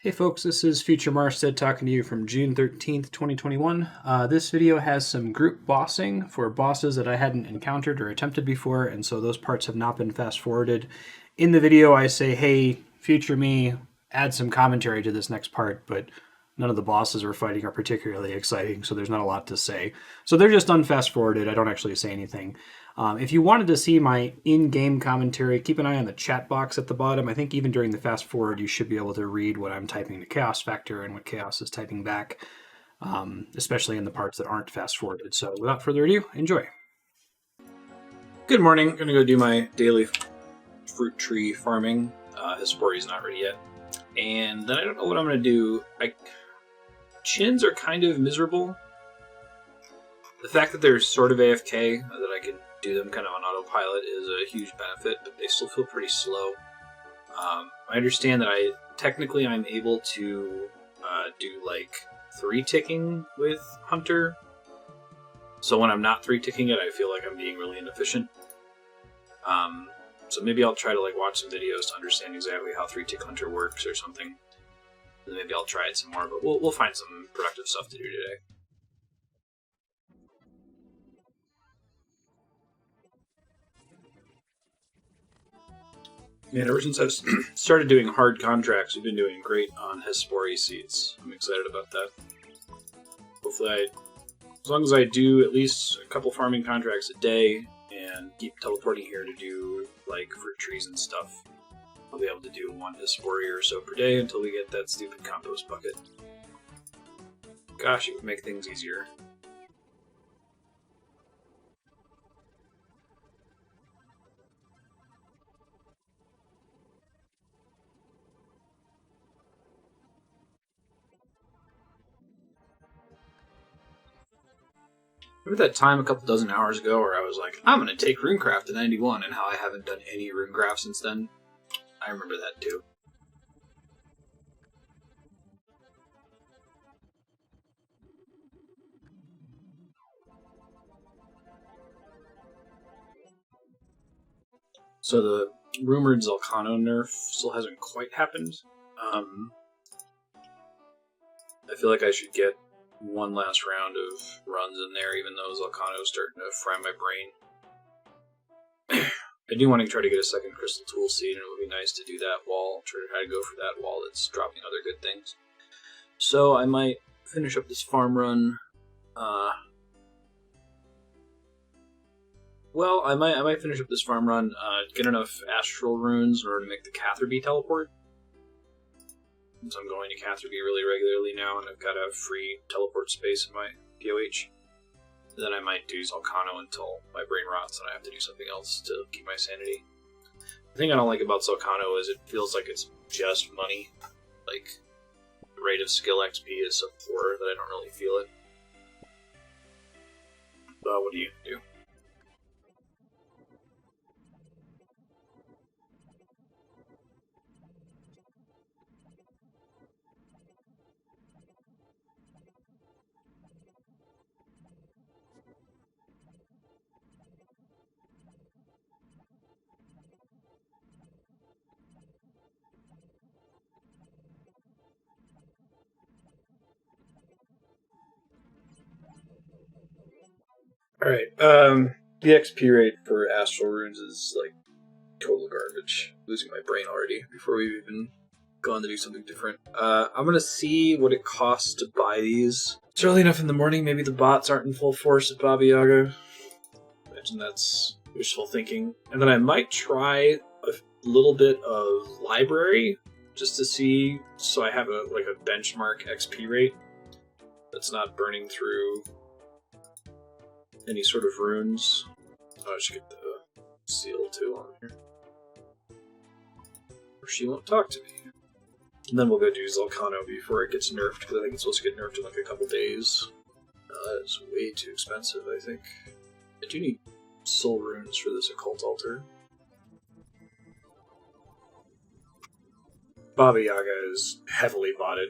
Hey folks, this is Future Marstead talking to you from June 13th, 2021. This video has some group bossing for bosses that I hadn't encountered or attempted before, and so those parts have not been fast forwarded. In the video I say, hey, future me, add some commentary to this next part, but none of the bosses we're fighting are particularly exciting, so there's not a lot to say. So they're just unfast forwarded, I don't actually say anything. If you wanted to see my in-game commentary, keep an eye on the chat box at the bottom. I think even during the fast forward, you should be able to read what I'm typing to Chaos Factor and what Chaos is typing back, especially in the parts that aren't fast forwarded. So without further ado, enjoy. Good morning. I'm going to go do my daily fruit tree farming. Hespori's not ready yet. And then I don't know what I'm going to do. Chins are kind of miserable. The fact that they're sort of AFK, that I can do them kind of on autopilot, is a huge benefit, but they still feel pretty slow. I understand that I'm able to do like 3-ticking with Hunter, so when I'm not 3-ticking it, I feel like I'm being really inefficient. So maybe I'll try to watch some videos to understand exactly how 3-tick Hunter works or something. And maybe I'll try it some more, but we'll find some productive stuff to do today. Man, ever since I've started doing hard contracts, we've been doing great on Hespori seeds. I'm excited about that. Hopefully, as long as I do at least a couple farming contracts a day and keep teleporting here to do fruit trees and stuff, I'll be able to do 1 Hespori or so per day until we get that stupid compost bucket. Gosh, it would make things easier. Remember that time a couple dozen hours ago where I was like, I'm going to take RuneCraft to 91, and how I haven't done any RuneCraft since then? I remember that too. So the rumored Zulcano nerf still hasn't quite happened. I feel like I should get one last round of runs in there, even though Zulcano is starting to fry my brain. I do want to try to get a second Crystal Tool Seed, and it would be nice to do that wall, try to go for that wall that's dropping other good things. So I might finish up this farm run. I might finish up this farm run, get enough Astral Runes in order to make the Catherby teleport. So I'm going to Catherby really regularly now, and I've got a free teleport space in my POH. Then I might do Zulcano until my brain rots and I have to do something else to keep my sanity. The thing I don't like about Zulcano is it feels like it's just money. The rate of skill XP is so poor that I don't really feel it. But what do you do? Alright, the XP rate for Astral Runes is, total garbage. Losing my brain already, before we've even gone to do something different. I'm gonna see what it costs to buy these. It's early enough in the morning, maybe the bots aren't in full force at Baba Yaga. Imagine that's wishful thinking. And then I might try a little bit of Library, just to see, so I have a benchmark XP rate that's not burning through any sort of runes. Oh, I should get the seal too on here. Or she won't talk to me. And then we'll go do Zulcano before it gets nerfed, because I think it's supposed to get nerfed in a couple days. That is way too expensive, I think. I do need soul runes for this occult altar. Baba Yaga is heavily botted.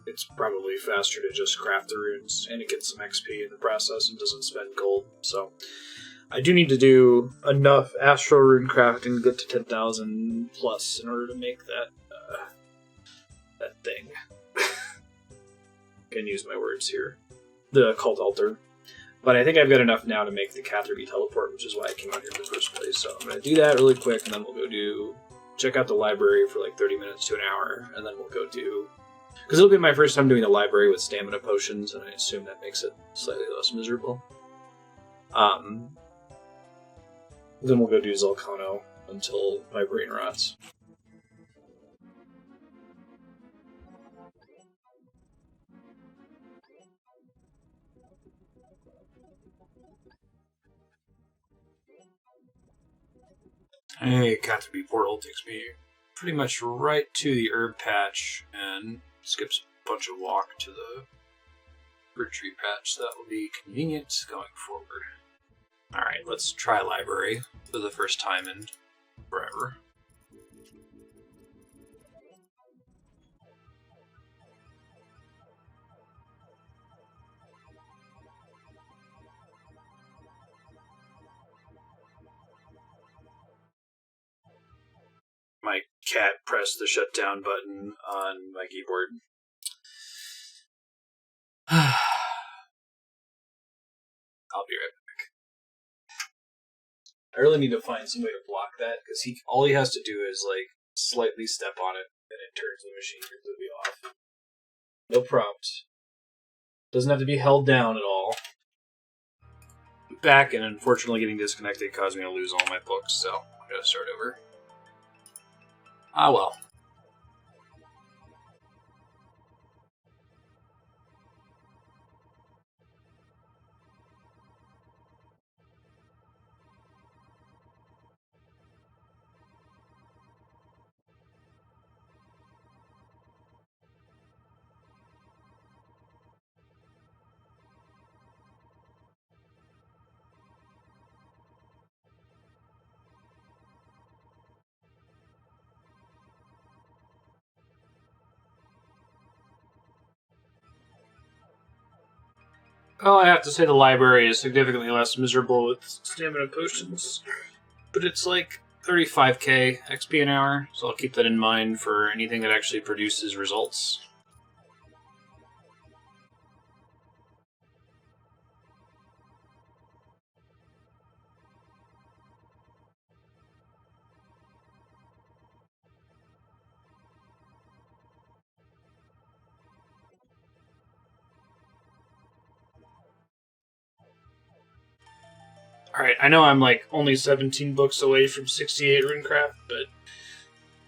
It's probably faster to just craft the runes, and it gets some XP in the process and doesn't spend gold, so I do need to do enough Astral Rune crafting to get to 10,000 plus in order to make that can use my words here. The cult altar. But I think I've got enough now to make the Catherby teleport, which is why I came out here in the first place. So I'm going to do that really quick, and then we'll go check out the library for like 30 minutes to an hour, and then we'll go do... Because it'll be my first time doing the library with stamina potions, and I assume that makes it slightly less miserable. Then we'll go do Zulcano until my brain rots. Hey, Catherby portal takes me pretty much right to the herb patch and skips a bunch of walk to the fruit tree patch. That will be convenient going forward. Alright, let's try library for the first time in forever. My cat pressed the shutdown button on my keyboard. I'll be right back. I really need to find some way to block that, because all he has to do is like slightly step on it, and it turns the machine completely off. No prompt. Doesn't have to be held down at all. Back, and unfortunately getting disconnected caused me to lose all my books, so I'm gonna start over. Ah well. Well, I have to say the library is significantly less miserable with stamina potions, but it's like 35k XP an hour, so I'll keep that in mind for anything that actually produces results. Alright, I know I'm like only 17 books away from 68 runecraft, but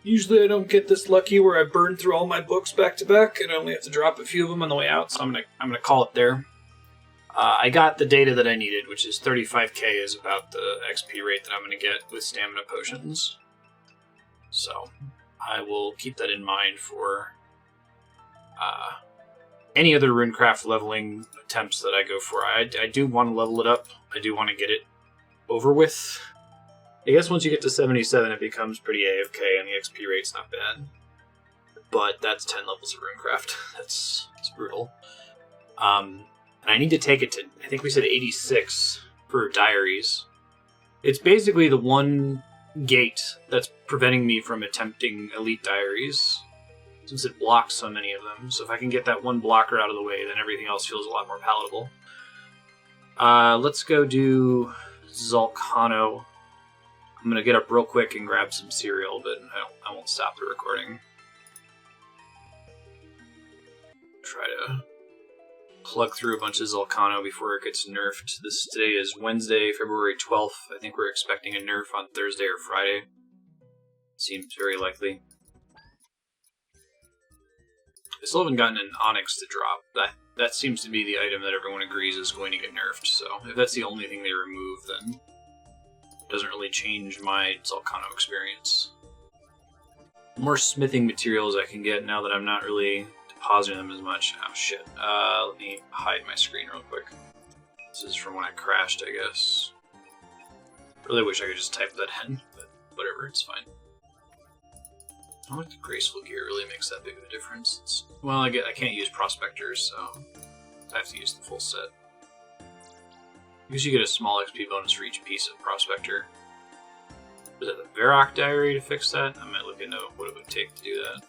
usually I don't get this lucky where I burn through all my books back to back and I only have to drop a few of them on the way out, so I'm gonna call it there. I got the data that I needed, which is 35k is about the XP rate that I'm gonna get with stamina potions. So I will keep that in mind for any other runecraft leveling attempts that I go for. I do want to level it up. I do want to get it over with. I guess once you get to 77, it becomes pretty AFK, and the XP rate's not bad. But that's 10 levels of runecraft. That's brutal. And I need to take it to, I think we said 86 for diaries. It's basically the one gate that's preventing me from attempting elite diaries, since it blocks so many of them. So if I can get that one blocker out of the way, then everything else feels a lot more palatable. Let's go do Zulcano. I'm going to get up real quick and grab some cereal, but I won't stop the recording. Try to plug through a bunch of Zulcano before it gets nerfed. Today is Wednesday, February 12th. I think we're expecting a nerf on Thursday or Friday. Seems very likely. I still haven't gotten an Onyx to drop. That seems to be the item that everyone agrees is going to get nerfed, so if that's the only thing they remove, then it doesn't really change my Zulcano experience. The more smithing materials I can get now that I'm not really depositing them as much. Oh shit. Let me hide my screen real quick. This is from when I crashed, I guess. Really wish I could just type that in, but whatever, it's fine. I don't think the graceful gear really makes that big of a difference. Well, I can't use prospectors, so I have to use the full set. I guess you get a small XP bonus for each piece of prospector. Was it the Vorkath diary to fix that? I might look into what it would take to do that.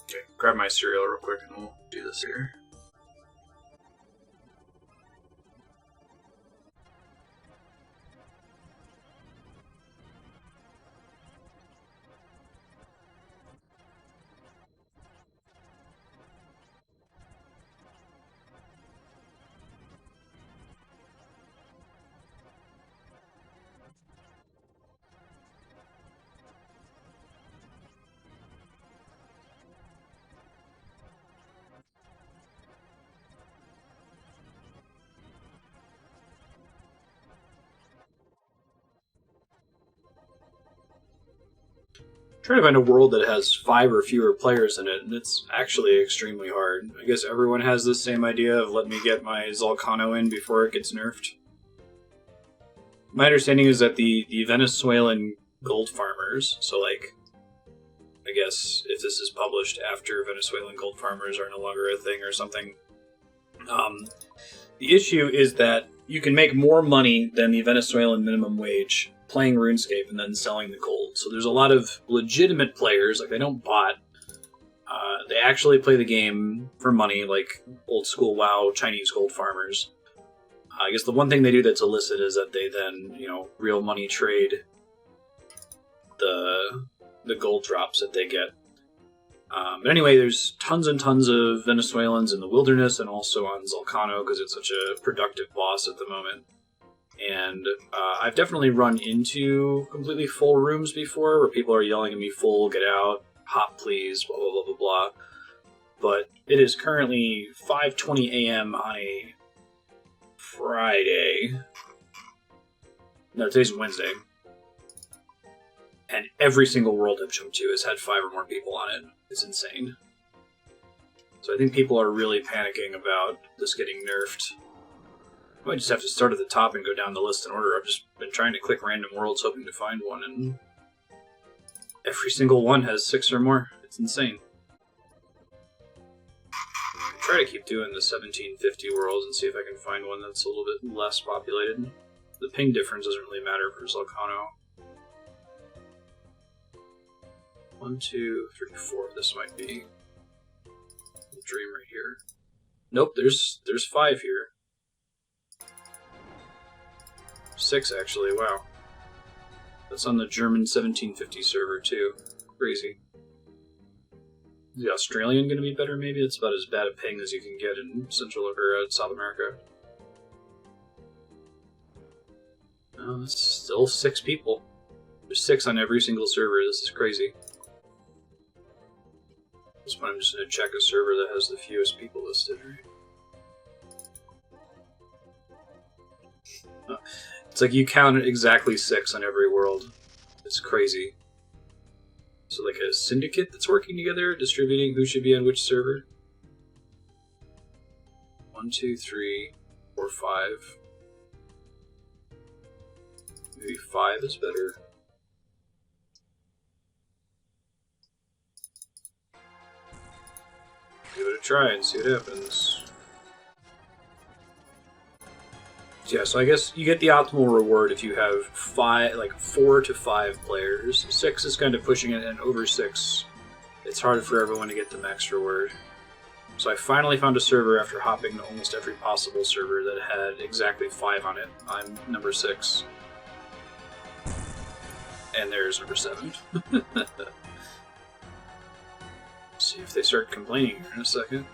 Okay. grab my cereal real quick and we'll do this here. Trying to find a world that has 5 or fewer players in it, and it's actually extremely hard. I guess everyone has the same idea of let me get my Zulcano in before it gets nerfed. My understanding is that the Venezuelan gold farmers, so like, I guess if this is published after Venezuelan gold farmers are no longer a thing or something, the issue is that you can make more money than the Venezuelan minimum wage playing RuneScape and then selling the gold. So there's a lot of legitimate players, like they don't bot. They actually play the game for money, like old school WoW Chinese gold farmers. I guess the one thing they do that's illicit is that they then, real money trade the gold drops that they get. But anyway, there's tons and tons of Venezuelans in the wilderness and also on Zulcano because it's such a productive boss at the moment. And I've definitely run into completely full rooms before where people are yelling at me, full, get out, hop please, blah, blah, blah, blah, blah. But it is currently 5:20 a.m. on a Friday. No, today's Wednesday. And every single world I've jumped to has had 5 or more people on it. It's insane. So I think people are really panicking about this getting nerfed. I might just have to start at the top and go down the list in order. I've just been trying to click random worlds hoping to find one, and every single one has 6 or more. It's insane. I'll try to keep doing the 1750 worlds and see if I can find one that's a little bit less populated. The ping difference doesn't really matter for Zulcano. 1, 2, 3, 4. This might be a dream right here. Nope, there's 5 here. 6 actually, wow. That's on the German 1750 server too. Crazy. Is the Australian going to be better maybe? It's about as bad a ping as you can get in Central or South America. Oh, that's still 6 people. There's 6 on every single server, this is crazy. At this point I'm just going to check a server that has the fewest people listed, right? Oh. It's like you count exactly 6 on every world. It's crazy. So like a syndicate that's working together, distributing who should be on which server. 1, 2, 3, 4, 5. Maybe 5 is better. Give it a try and see what happens. Yeah, so I guess you get the optimal reward if you have 4 to 5 players. 6 is kind of pushing it, and over 6, it's hard for everyone to get the max reward. So I finally found a server after hopping to almost every possible server that had exactly 5 on it. I'm number 6. And there's number 7. See if they start complaining here in a second.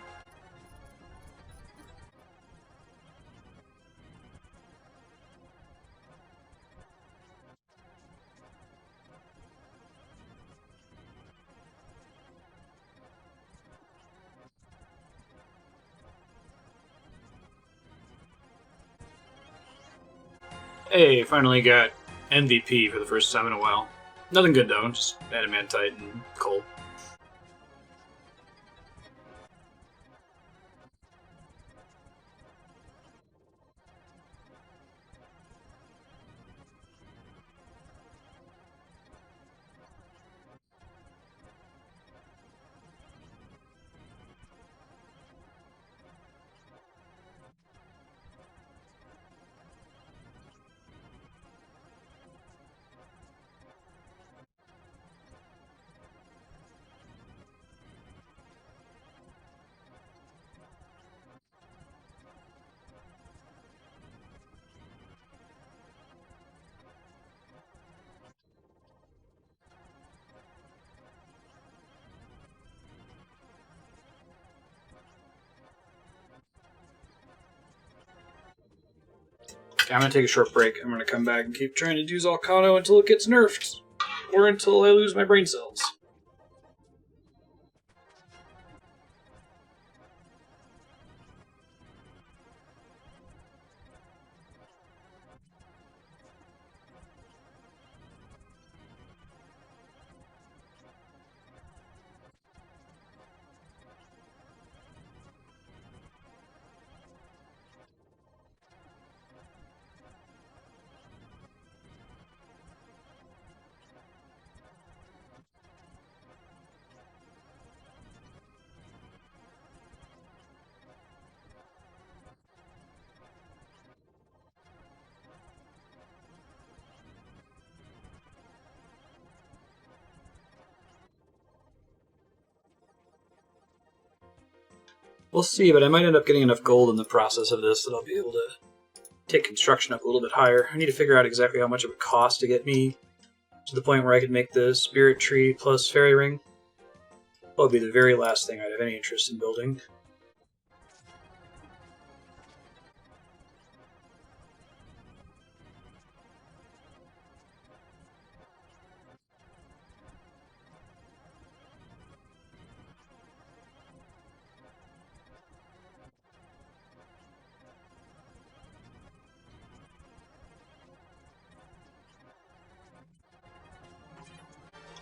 Hey, finally got MVP for the first time in a while. Nothing good though, just adamantite and coal. I'm going to take a short break. I'm going to come back and keep trying to do Zulcano until it gets nerfed. Or until I lose my brain cells. We'll see, but I might end up getting enough gold in the process of this that I'll be able to take construction up a little bit higher. I need to figure out exactly how much it would cost to get me to the point where I could make the spirit tree plus fairy ring. That would be the very last thing I'd have any interest in building.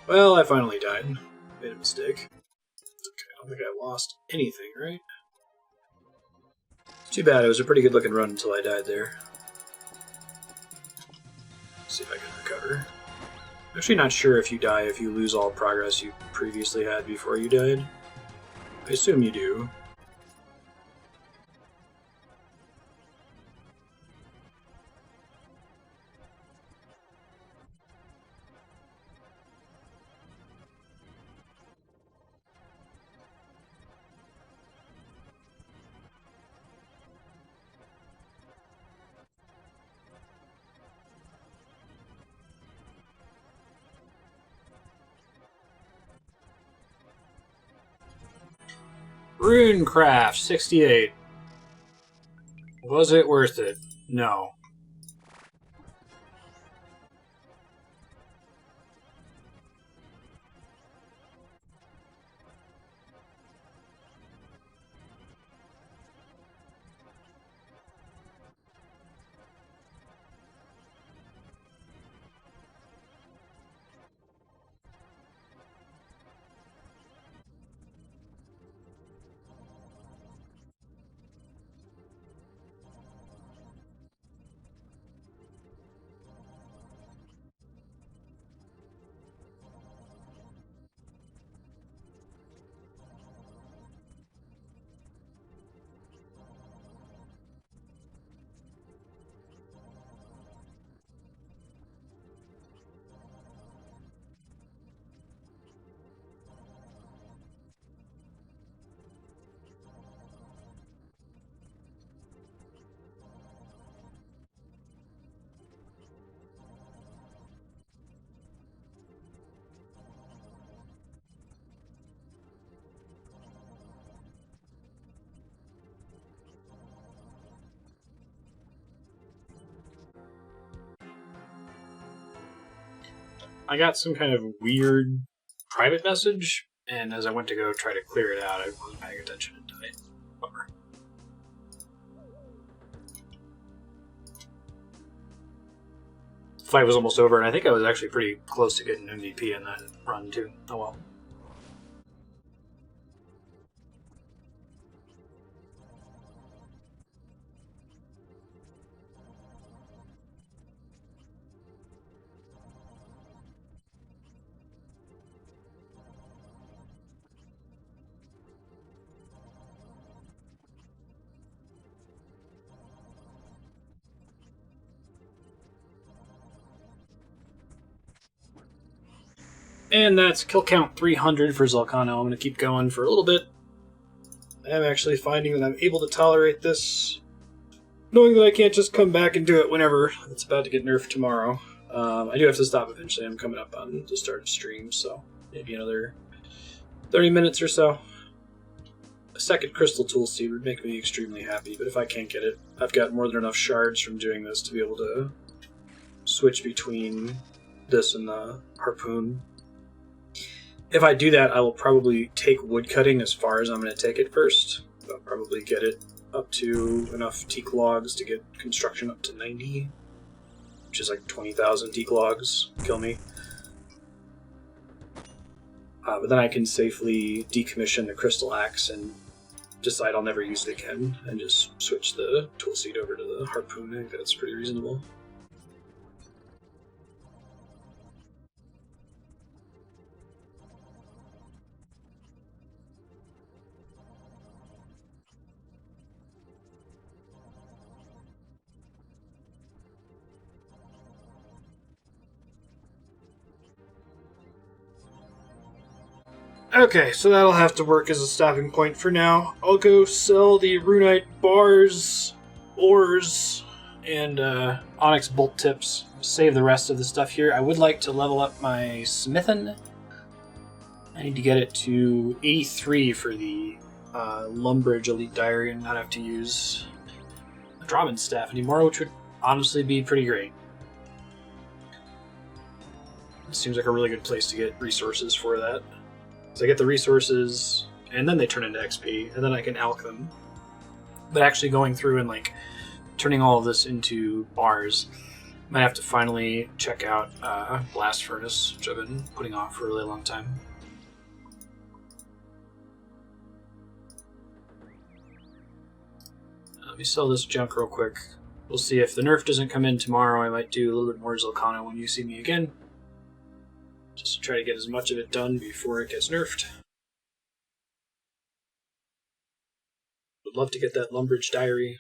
Well, I finally died. Made a mistake. Okay, I don't think I lost anything, right? Too bad, it was a pretty good looking run until I died there. Let's see if I can recover. I'm actually not sure if you die if you lose all progress you previously had before you died. I assume you do. RuneCraft 68. Was it worth it? No. I got some kind of weird private message, and as I went to go try to clear it out, I wasn't paying attention and died. Bummer. The fight was almost over, and I think I was actually pretty close to getting MVP in that run, too. Oh well. And that's kill count 300 for Zulcano. I'm going to keep going for a little bit. I'm actually finding that I'm able to tolerate this, knowing that I can't just come back and do it whenever. It's about to get nerfed tomorrow. I do have to stop eventually. I'm coming up on the start of stream, so maybe another 30 minutes or so. A second crystal tool seed would make me extremely happy, but if I can't get it, I've got more than enough shards from doing this to be able to switch between this and the harpoon. If I do that, I will probably take woodcutting as far as I'm going to take it first. I'll probably get it up to enough teak logs to get construction up to 90, which is like 20,000 teak logs. Kill me. But then I can safely decommission the crystal axe and decide I'll never use it again, and just switch the tool seed over to the harpoon. I think that's pretty reasonable. Okay, so that'll have to work as a stopping point for now. I'll go sell the runite bars, ores, and onyx bolt tips. Save the rest of the stuff here. I would like to level up my smithing. I need to get it to 83 for the Lumbridge Elite Diary and not have to use a Drawman staff anymore, which would honestly be pretty great. It seems like a really good place to get resources for that. So I get the resources, and then they turn into XP, and then I can alch them. But actually going through and like turning all of this into bars, I might have to finally check out Blast Furnace, which I've been putting off for a really long time. Let me sell this junk real quick. We'll see if the nerf doesn't come in tomorrow. I might do a little bit more Zulcano when you see me again. Just to try to get as much of it done before it gets nerfed. Would love to get that Lumbridge Diary.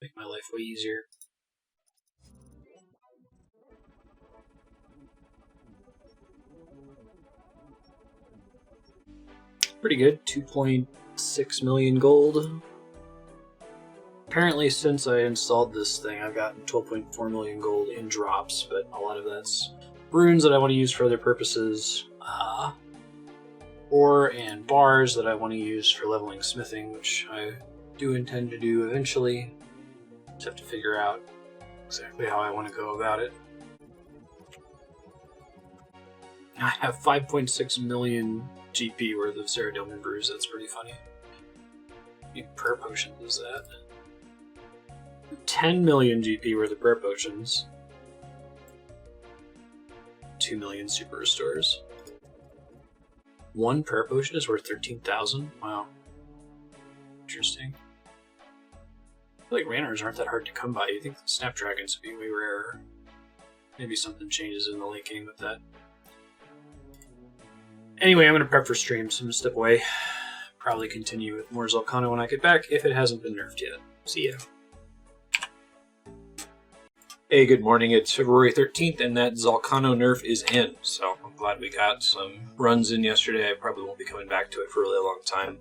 Make my life way easier. Pretty good. 2.6 million gold. Apparently, since I installed this thing, I've gotten 12.4 million gold in drops, but a lot of that's runes that I want to use for other purposes, ore and bars that I want to use for leveling smithing, which I do intend to do eventually. Just have to figure out exactly how I want to go about it. I have 5.6 million GP worth of Ceradomin brews. That's pretty funny. How many prayer potions is that? 10 million GP worth of prayer potions. 2 million super restores. One prayer potion is worth 13,000? Wow. Interesting. I feel like Ranors aren't that hard to come by. You think the Snapdragons would be way rarer. Maybe something changes in the late game with that. Anyway, I'm going to prep for stream, so I'm going to step away. Probably continue with more Zulcano when I get back, if it hasn't been nerfed yet. See ya. Hey, good morning. It's February 13th, and that Zulcano nerf is in, so I'm glad we got some runs in yesterday. I probably won't be coming back to it for a really long time.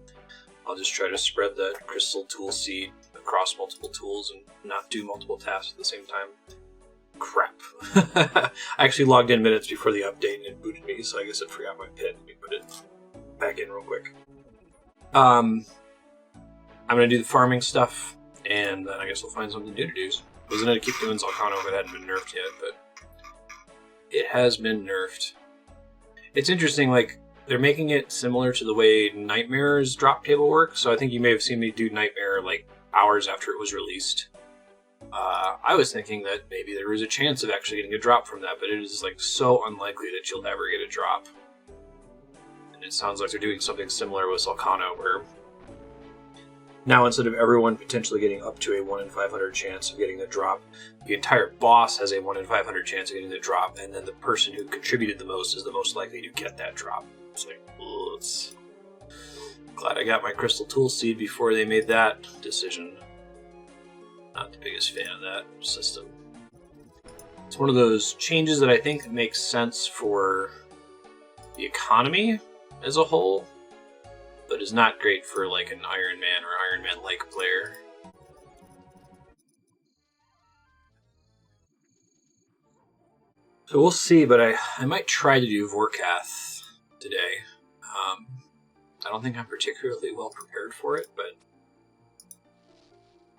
I'll just try to spread that crystal tool seed across multiple tools and not do multiple tasks at the same time. Crap. I actually logged in minutes before the update and it booted me, so I guess it forgot my pin. Let me put it back in real quick. I'm going to do the farming stuff, and then I guess I'll find something new to do. I was going to keep doing Zulcano if it hadn't been nerfed yet, but it has been nerfed. It's interesting, like, they're making it similar to the way Nightmare's drop table works, so I think you may have seen me do Nightmare, like, hours after it was released. I was thinking that maybe there was a chance of actually getting a drop from that, but it is, like, so unlikely that you'll ever get a drop. And it sounds like they're doing something similar with Zulcano, where now instead of everyone potentially getting up to a 1 in 500 chance of getting the drop, the entire boss has a 1 in 500 chance of getting the drop, and then the person who contributed the most is the most likely to get that drop. It's like, it's glad I got my crystal tool seed before they made that decision. Not the biggest fan of that system. It's one of those changes that I think makes sense for the economy as a whole, but is not great for like an Iron Man or Iron Man-like player. So we'll see, but I might try to do Vorkath today. I don't think I'm particularly well prepared for it, but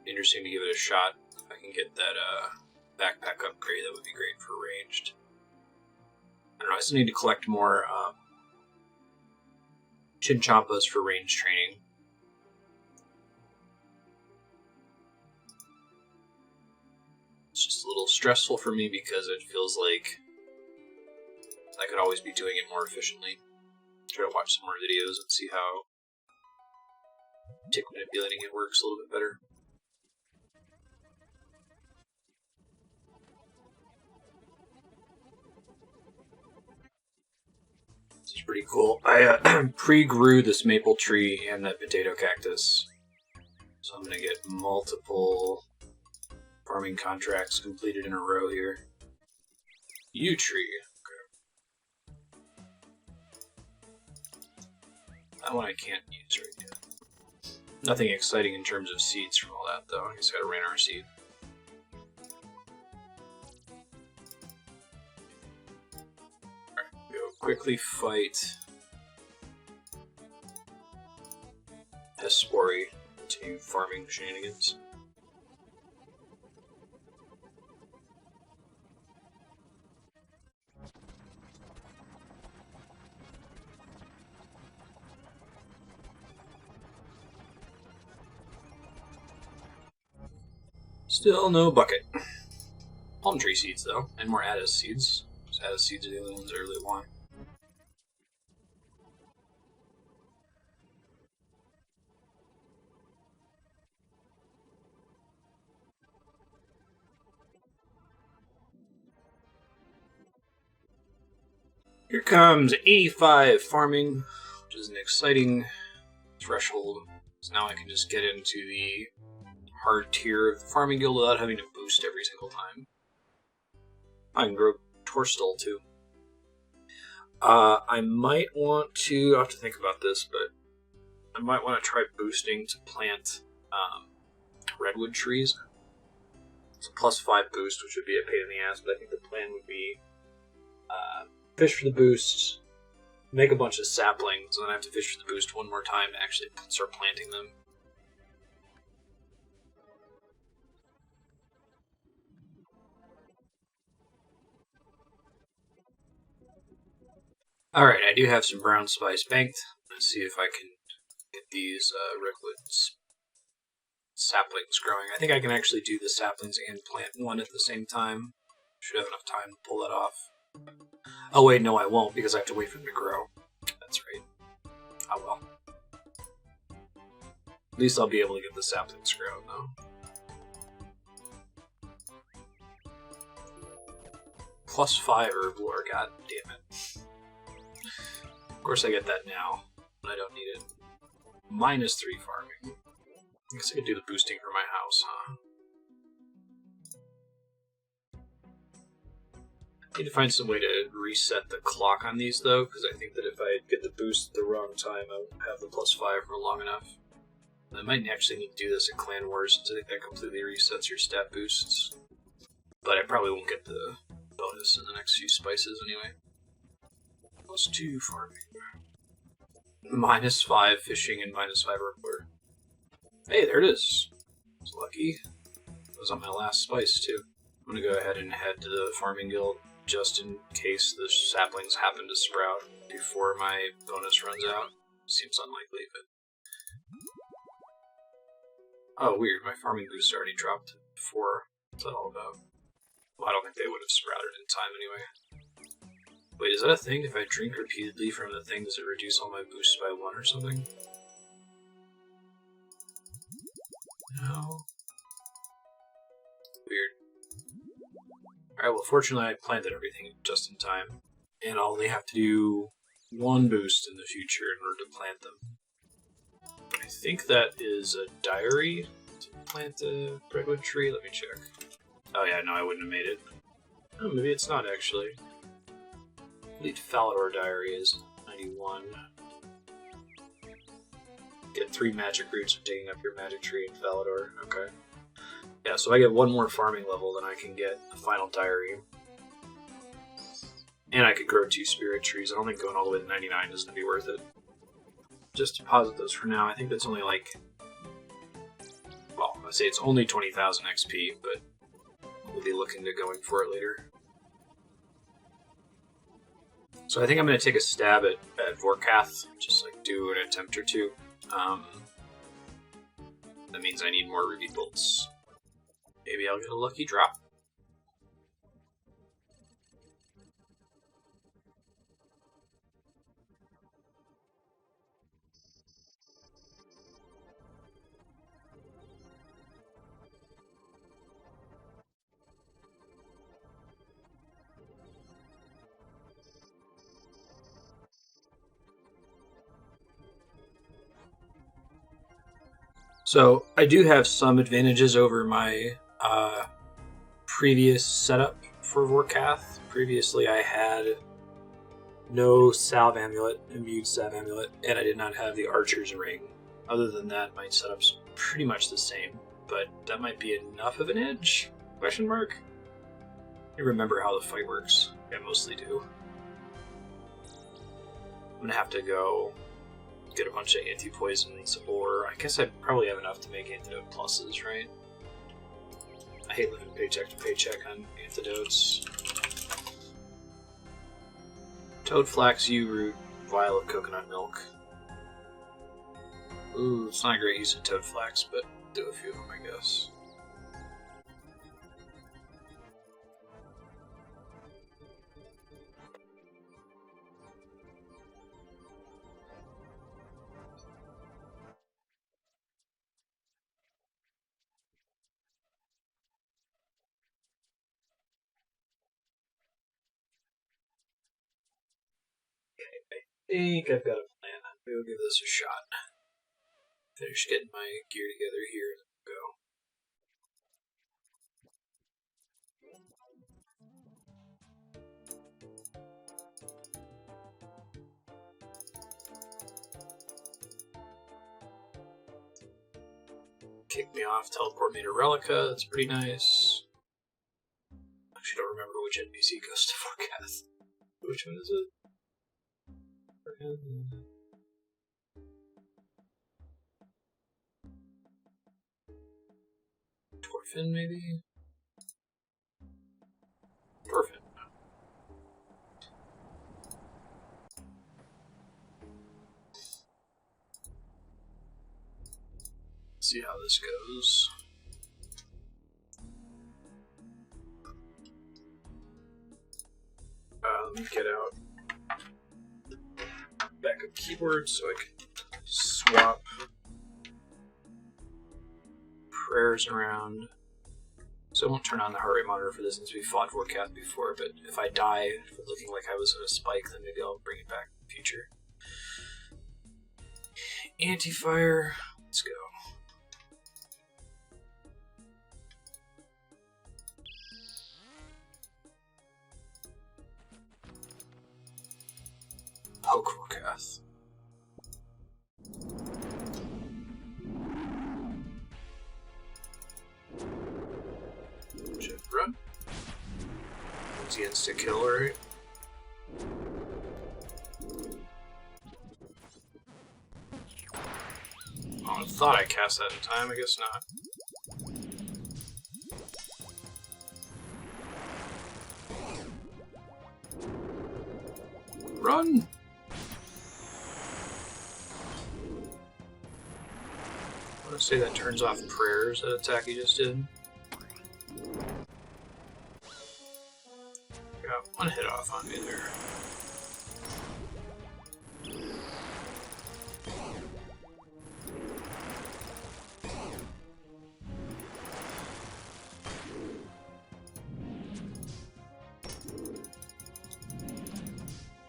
interesting to give it a shot. If I can get that backpack upgrade, that would be great for ranged. I don't know, I still need to collect more chinchompas for range training. It's just a little stressful for me because it feels like I could always be doing it more efficiently. Try to watch some more videos and see how tick manipulating it works a little bit better. This is pretty cool. I pre-grew this maple tree and that potato cactus. So I'm going to get multiple farming contracts completed in a row here. Yew tree. Okay. That one I can't use right now. Nothing exciting in terms of seeds from all that, though. I just gotta ran our seed. Alright, go quickly fight Hespori. Continue farming shenanigans. Still no bucket. Palm tree seeds, though, and more Addis seeds. Addis seeds are the only ones I really want. Here comes 85 farming, which is an exciting threshold. So now I can just get into the hard tier of the farming guild without having to boost every single time. I can grow Torstol too. I might want to, I'll have to think about this, but I might want to try boosting to plant redwood trees. It's a +5 boost, which would be a pain in the ass, but I think the plan would be fish for the boost, make a bunch of saplings, and then I have to fish for the boost one more time to actually start planting them. Alright, I do have some brown spice banked. Let's see if I can get these redwood saplings growing. I think I can actually do the saplings and plant one at the same time. Should have enough time to pull that off. Oh wait, no I won't, because I have to wait for them to grow. That's right. Oh well. At least I'll be able to get the saplings grown, though. +5 herblore, god damn it. Of course I get that now, but I don't need it. -3 farming. I guess I could do the boosting for my house, huh? I need to find some way to reset the clock on these, though, because I think that if I get the boost at the wrong time, I won't have the +5 for long enough. I might actually need to do this at Clan Wars, since I think that completely resets your stat boosts. But I probably won't get the bonus in the next few spices anyway. +2 farming. -5 fishing and -5 herblore. Hey, there it is. It's lucky. It was on my last spice, too. I'm gonna go ahead and head to the farming guild, just in case the saplings happen to sprout before my bonus runs out. Seems unlikely, but... Oh, weird. My farming boost already dropped to 4. What's that all about? Well, I don't think they would have sprouted in time anyway. Wait, is that a thing? If I drink repeatedly from the thing, does it reduce all my boosts by 1 or something? No. Weird. Alright, well, fortunately I planted everything just in time. And I'll only have to do 1 boost in the future in order to plant them. I think that is a diary to plant a redwood tree. Let me check. Oh yeah, no, I wouldn't have made it. Oh, maybe it's not actually. Complete Falador diary is 91. Get 3 magic roots for digging up your magic tree in Falador. Okay. Yeah, so I get 1 more farming level, then I can get the final diary. And I could grow 2 spirit trees. I don't think going all the way to 99 is going to be worth it. just deposit those for now. I think that's only like, well, I say it's only 20,000 XP, but we'll be looking to going for it later. So I think I'm going to take a stab at Vorkath, just like do an attempt or two. That means I need more ruby bolts. Maybe I'll get a lucky drop. So I do have some advantages over my previous setup for Vorkath. Previously I had no salve amulet, imbued salve amulet, and I did not have the archer's ring. Other than that, my setup's pretty much the same, but that might be enough of an edge? Question mark? I remember how the fight works. I mostly do. I'm gonna have to go get a bunch of anti-poisons, or I guess I probably have enough to make antidote pluses, right? I hate living paycheck to paycheck on antidotes. Toad flax, yew root, vial of coconut milk. Ooh, it's not a great use of toad flax, but do a few of them, I guess. I think I've got a plan. We'll give this a shot. Finish getting my gear together here and go. Kick me off, teleport me to Relica, that's pretty nice. Actually don't remember which NPC goes to Vorkath. Which one is it? Torfin, maybe? Torfin. Let's see how this goes. Let me get out backup keyboard so I can swap prayers around. So I won't turn on the heart rate monitor for this since we fought Vorkath before, but if I die for looking like I was in a spike, then maybe I'll bring it back in the future. Anti-fire, let's go. Poke Vorkath. Should run. It's the insta kill, right? Oh, I thought I cast that in time, I guess not. Run! I want to say that turns off prayers, that attack he just did. Got one hit off on me there.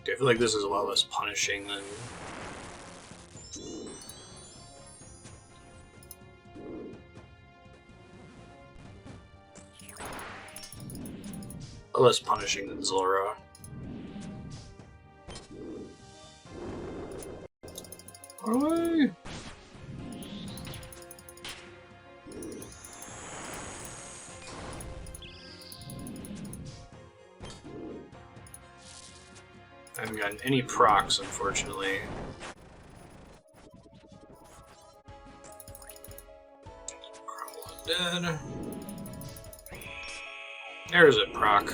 I feel like this is a lot less punishing than... less punishing than Zulra. Away! I haven't gotten any procs, unfortunately. Dead. There's a proc.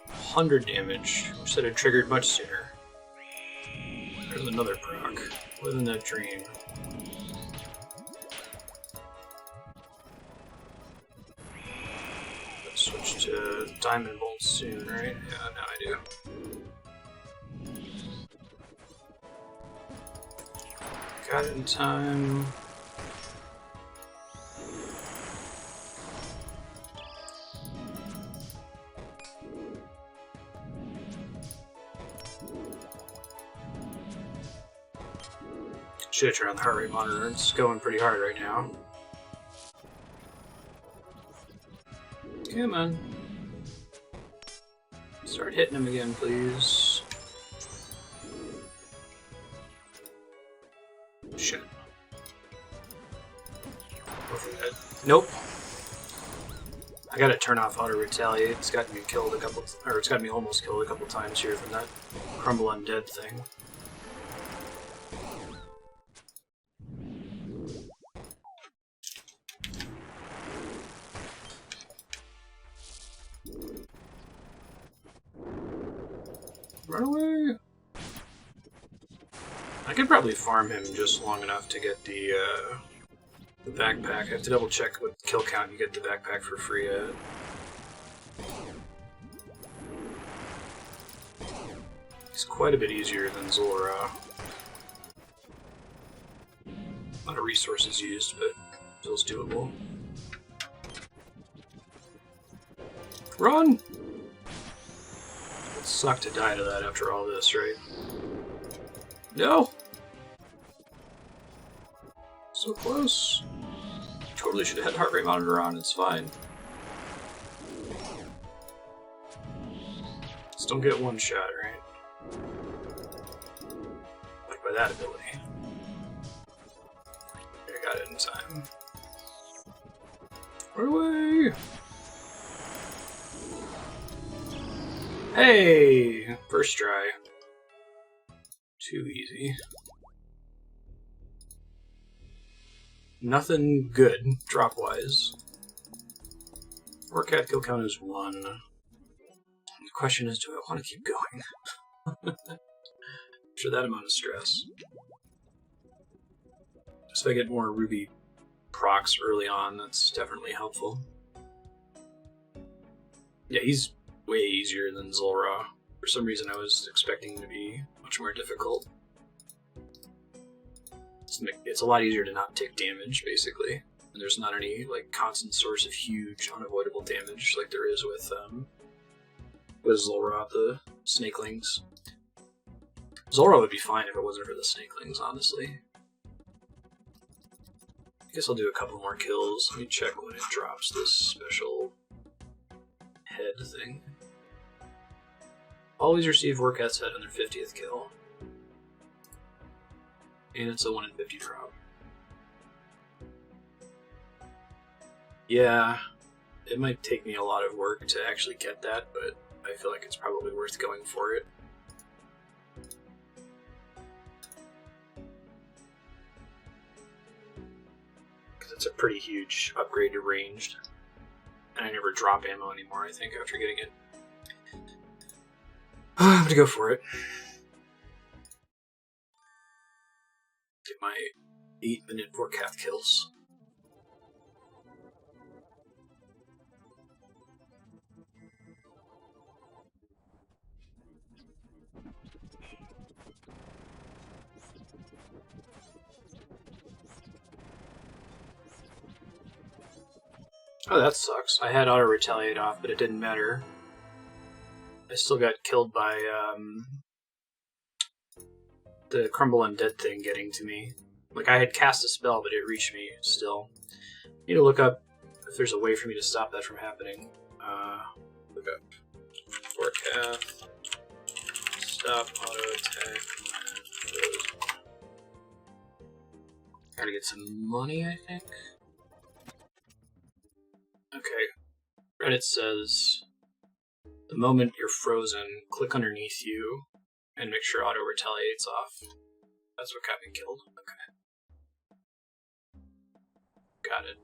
100 damage, which should have triggered much sooner. There's another proc. Within that dream. Let's switch to Diamond Bolt soon, right? Yeah, now I do. Got it in time. Should turn on the heart rate monitor. It's going pretty hard right now. Come on. Start hitting him again, please. Shit. Go for that. Nope. I gotta turn off auto retaliate. It's gotten me killed a couple, or it's got me almost killed a couple times here from that crumble undead thing. Run away! I could probably farm him just long enough to get the backpack. I have to double check what kill count you get the backpack for free at. He's quite a bit easier than Zulra. A lot of resources used, but still's doable. Run! It sucked to die to that after all this, right? No! So close. Totally should have had heart rate monitor on, it's fine. Just don't get one shot, right? Like by that ability. I got it in time. Run away! Hey! First try. Too easy. Nothing good, drop-wise. Vorkath kill count is 1. The question is, do I want to keep going? After that amount of stress. Just if I get more ruby procs early on, that's definitely helpful. Yeah, he's way easier than Zulra. For some reason I was expecting him to be much more difficult. It's a lot easier to not take damage, basically. And there's not any like constant source of huge, unavoidable damage like there is with Zulra, the snakelings. Zulra would be fine if it wasn't for the snakelings, honestly. I guess I'll do a couple more kills. Let me check when it drops this special head thing. Always receive Vorkath's head on their 50th kill. And it's a 1 in 50 drop. Yeah, it might take me a lot of work to actually get that, but I feel like it's probably worth going for it. Because it's a pretty huge upgrade to ranged. And I never drop ammo anymore, I think, after getting it. I'm gonna go for it. Get my 8-minute Vorkath kills. Oh, that sucks. I had auto retaliate off, but it didn't matter. I still got killed by the crumble undead thing getting to me. Like, I had cast a spell, but it reached me still. Need to look up if there's a way for me to stop that from happening. Look up Vorkath. Stop auto attack. Gotta get some money, I think. Okay. Reddit says, the moment you're frozen, click underneath you and make sure auto retaliates off. That's what got me killed. Okay. Got it.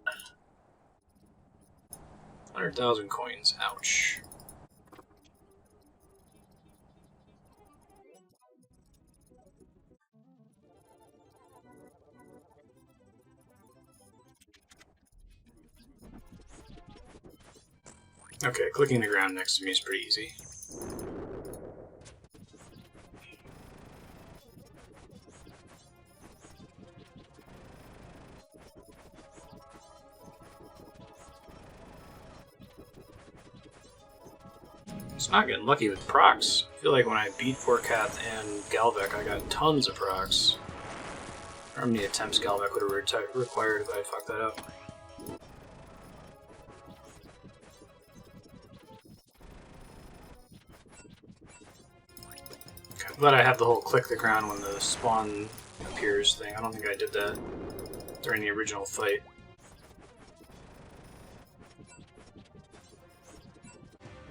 100,000 coins. Ouch. Okay, clicking the ground next to me is pretty easy. It's not getting lucky with procs. I feel like when I beat Vorkath and Galvek, I got tons of procs. How many attempts Galvek would have required if I fucked that up? Okay, I'm glad I have the whole click the ground when the spawn appears thing. I don't think I did that during the original fight.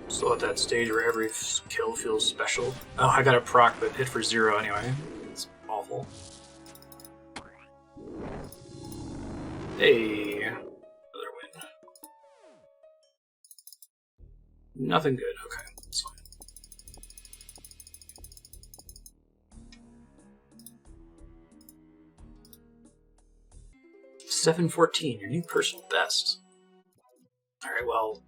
Still at that stage where every kill feels special. Oh, I got a proc, but hit for 0 anyway. It's awful. Hey, another win. Nothing good. Okay, that's fine. $714, your new personal best. Alright, well,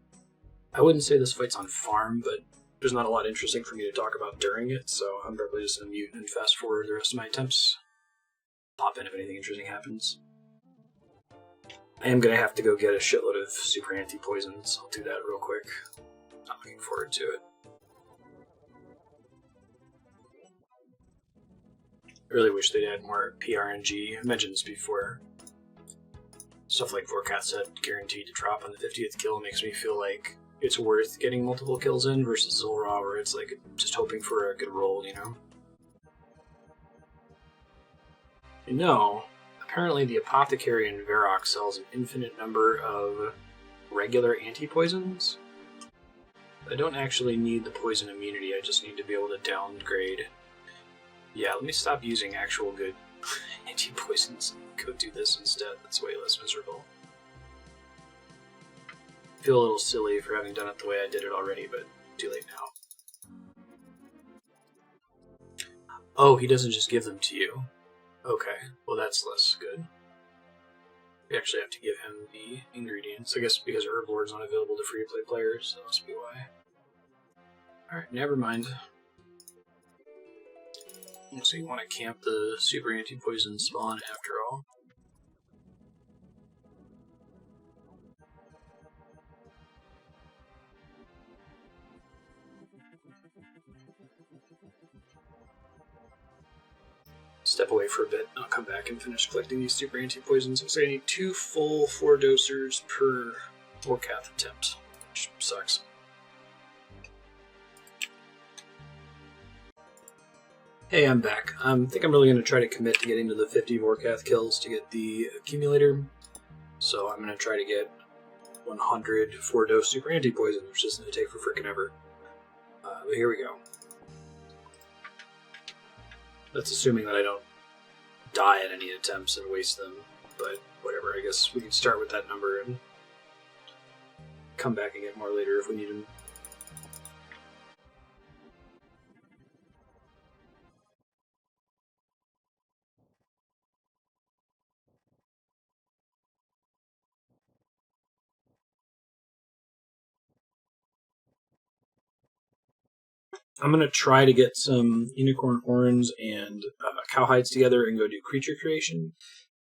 I wouldn't say this fight's on farm, but there's not a lot interesting for me to talk about during it, so I'm probably just going to mute and fast forward the rest of my attempts. Pop in if anything interesting happens. I am going to have to go get a shitload of super anti-poisons. I'll do that real quick. Not looking forward to it. I really wish they'd add more PRNG. I mentioned this before. Stuff like Vorkath said, guaranteed to drop on the 50th kill, makes me feel like it's worth getting multiple kills in versus Zulra, where it's like just hoping for a good roll, you know? No, apparently the Apothecary in Varrock sells an infinite number of regular anti-poisons. I don't actually need the poison immunity, I just need to be able to downgrade. Yeah, let me stop using actual good anti-poisons. Go do this instead, that's way less miserable. I feel a little silly for having done it the way I did it already, but too late now. Oh, he doesn't just give them to you. Okay, well that's less good. We actually have to give him the ingredients. I guess because Herblord's unavailable to free-to-play players, that must be why. Alright, never mind. So you want to camp the super anti-poison spawn after all. Step away for a bit, I'll come back and finish collecting these super anti-poisons. So I need 2 full 4-dosers per Vorkath attempt, which sucks. Hey, I'm back. I think I'm really going to try to commit to getting to the 50 Vorkath kills to get the accumulator. So I'm going to try to get 100 4-dose super anti-poison, which is going to take for frickin' ever. But here we go. That's assuming that I don't die at any attempts and waste them, but whatever, I guess we can start with that number and come back and get more later if we need them. I'm going to try to get some unicorn horns and cow hides together and go do creature creation.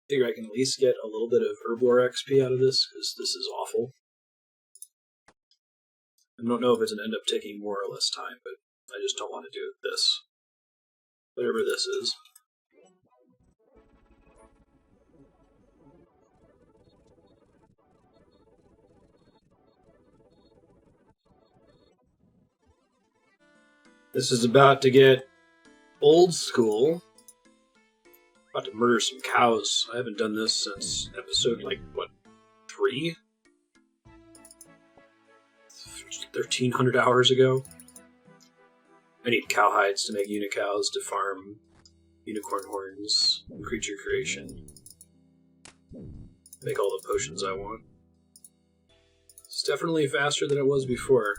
Figure I can at least get a little bit of Herblore XP out of this, because this is awful. I don't know if it's going to end up taking more or less time, but I just don't want to do this. Whatever this is. This is about to get old school. About to murder some cows. I haven't done this since episode, like, what, 3? 1,300 hours ago. I need cow hides to make unicows to farm unicorn horns and creature creation. make all the potions I want. It's definitely faster than it was before.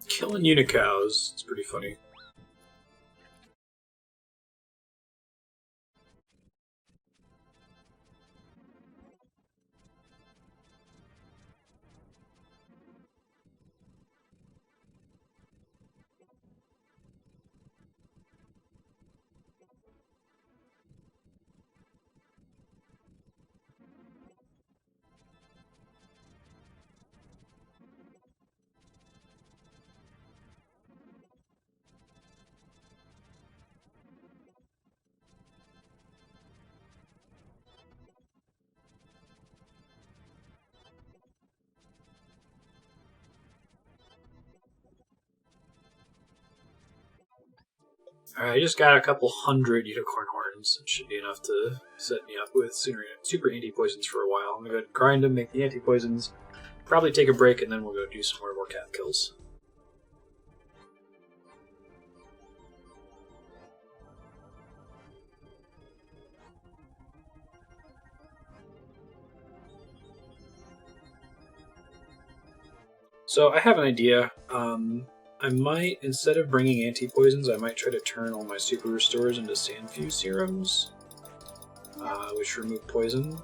Killing unicows. It's pretty funny. Alright, I just got a couple hundred unicorn horns. It should be enough to set me up with super anti-poisons for a while. I'm going to go ahead and grind them, make the anti-poisons, probably take a break, and then we'll go do some more Vorkath kills. So I have an idea. I might, instead of bringing anti-poisons, I might try to turn all my super restores into sandfuse serums, which remove poison.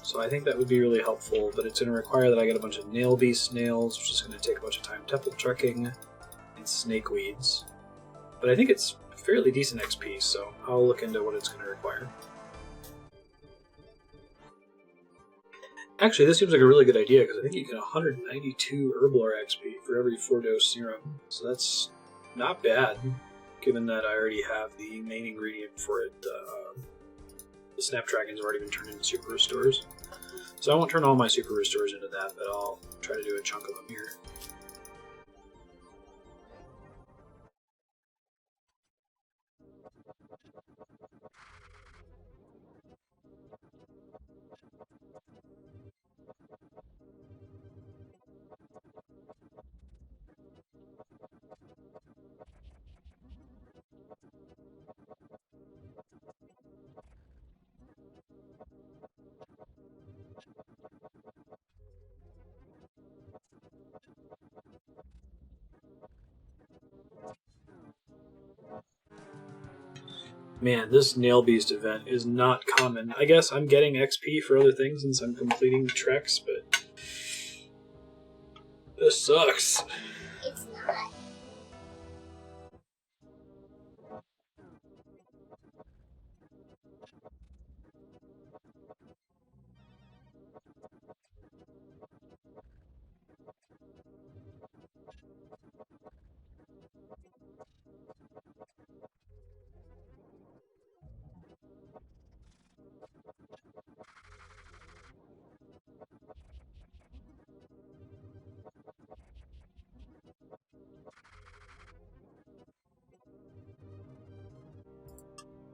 So I think that would be really helpful, but it's going to require that I get a bunch of nail beast nails, which is going to take a bunch of time temple trekking, and snake weeds. But I think it's fairly decent XP, so I'll look into what it's going to require. Actually, this seems like a really good idea, because I think you get 192 Herblore XP for every 4-dose serum. So that's not bad, given that I already have the main ingredient for it. The Snapdragon's already been turned into Super Restores. So I won't turn all my Super Restores into that, but I'll try to do a chunk of them here. Man, this Nail Beast event is not common. I guess I'm getting XP for other things since I'm completing treks, but this sucks. It's not.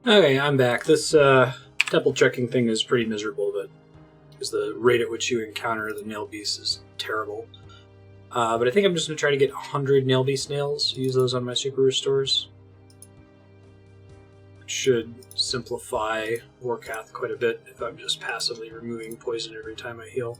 Okay, I'm back. This temple checking thing is pretty miserable, but because the rate at which you encounter the nail beast is terrible. But I think I'm just going to try to get 100 nail beast nails, use those on my super restores. It should simplify Vorkath quite a bit if I'm just passively removing poison every time I heal.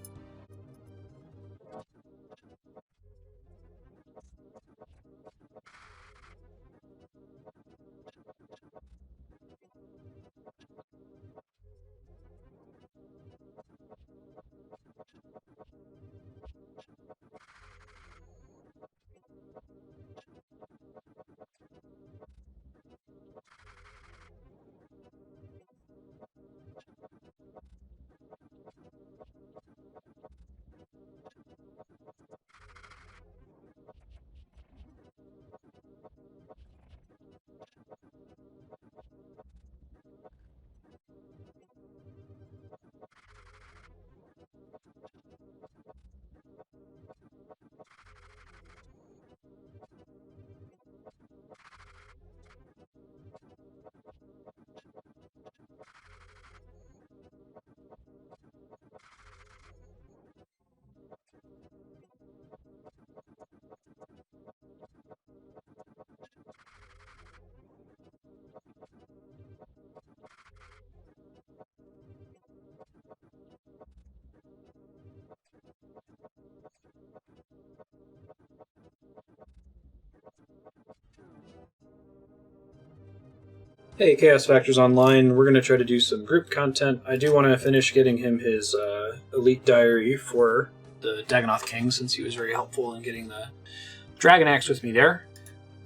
Hey, Chaos Factors Online. We're going to try to do some group content. I do want to finish getting him his Elite Diary for the Dagonoth King, since he was very helpful in getting the Dragon Axe with me there.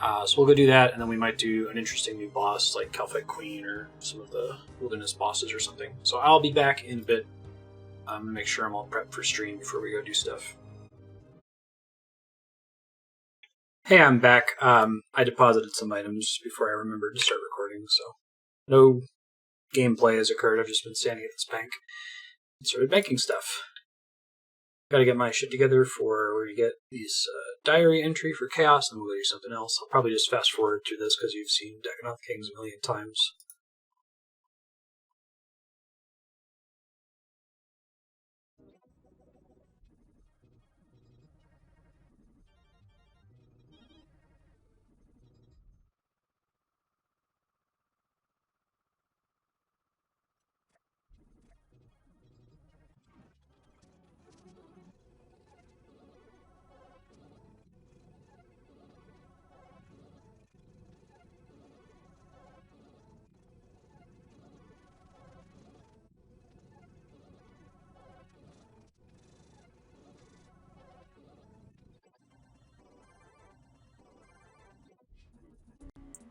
So we'll go do that, and then we might do an interesting new boss, like Calphite Queen or some of the Wilderness bosses or something. So I'll be back in a bit. I'm going to make sure I'm all prepped for stream before we go do stuff. Hey, I'm back. I deposited some items before I remembered to start recording, so no gameplay has occurred. I've just been standing at this bank and started banking stuff. Gotta get my shit together for where you get these diary entry for Chaos, and we'll do something else. I'll probably just fast forward through this because you've seen Dagonoth Kings a million times.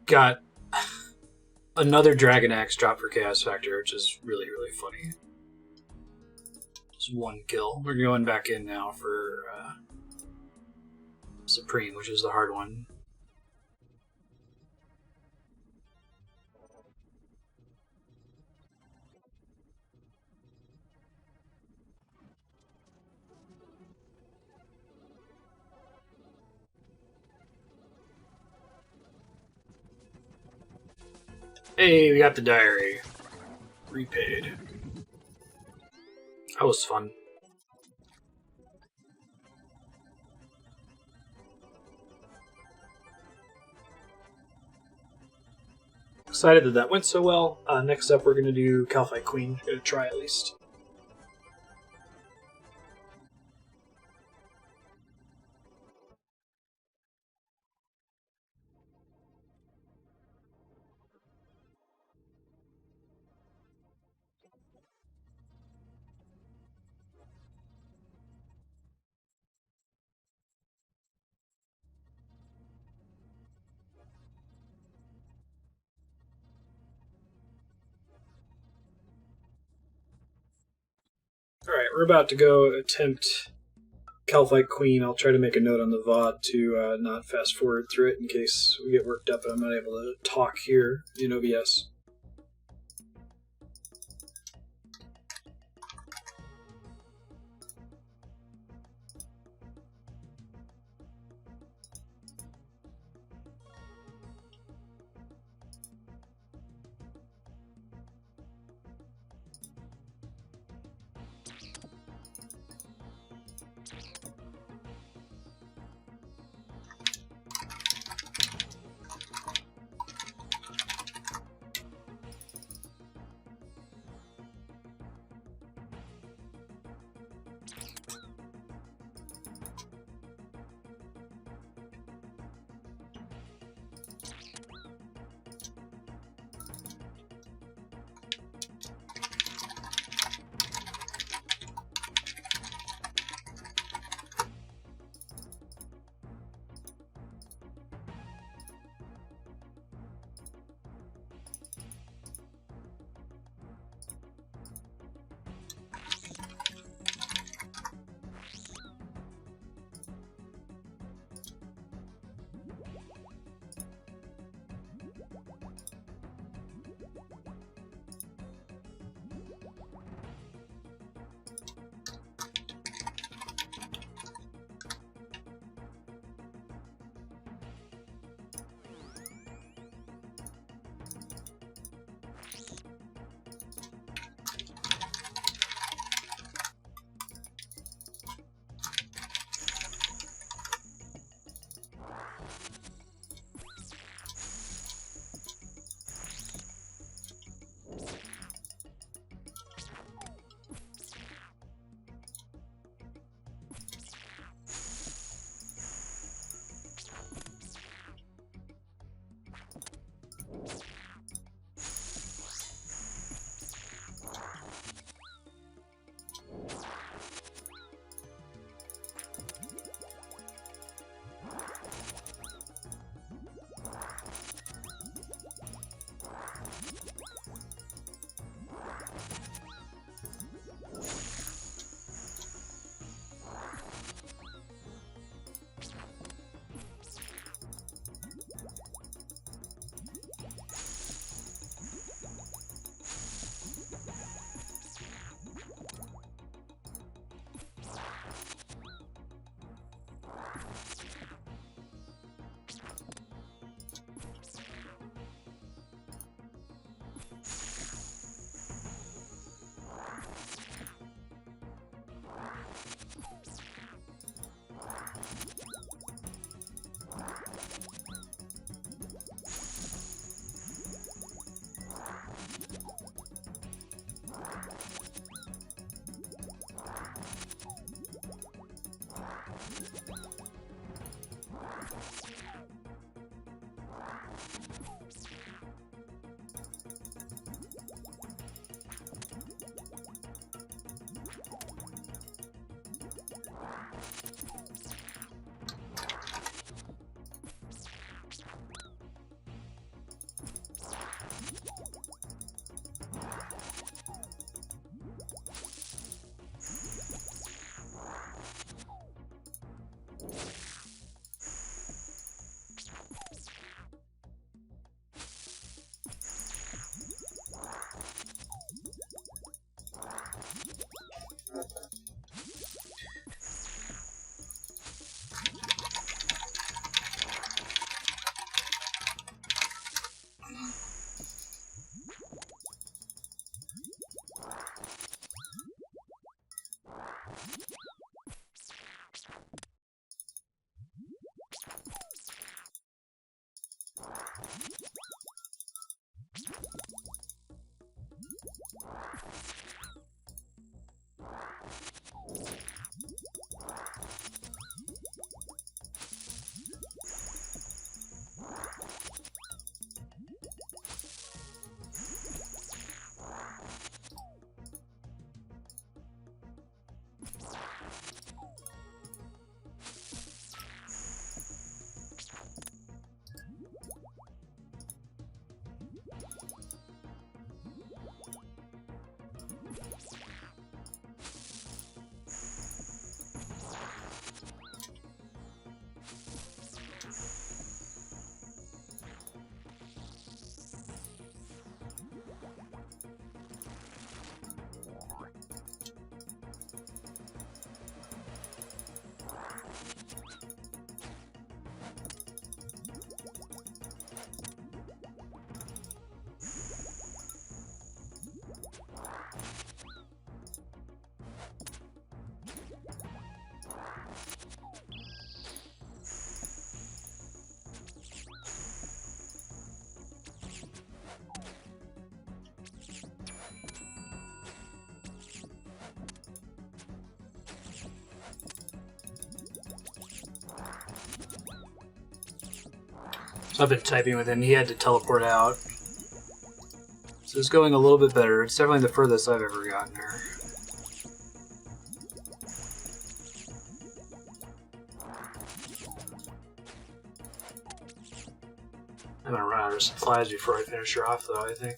Got another Dragon Axe drop for Chaos Factor, which is really, really funny. Just one kill. We're going back in now for Supreme, which is the hard one. Hey, we got the diary. Repaid. That was fun. Excited that that went so well. Next up, we're going to do Calphite Queen. Going to try at least. Alright, we're about to go attempt Calphite Queen. I'll try to make a note on the VOD to not fast forward through it in case we get worked up and I'm not able to talk here in OBS. So I've been typing with him. He had to teleport out. So it's going a little bit better. It's definitely the furthest I've ever gotten her. I'm gonna run out of supplies before I finish her off, though, I think.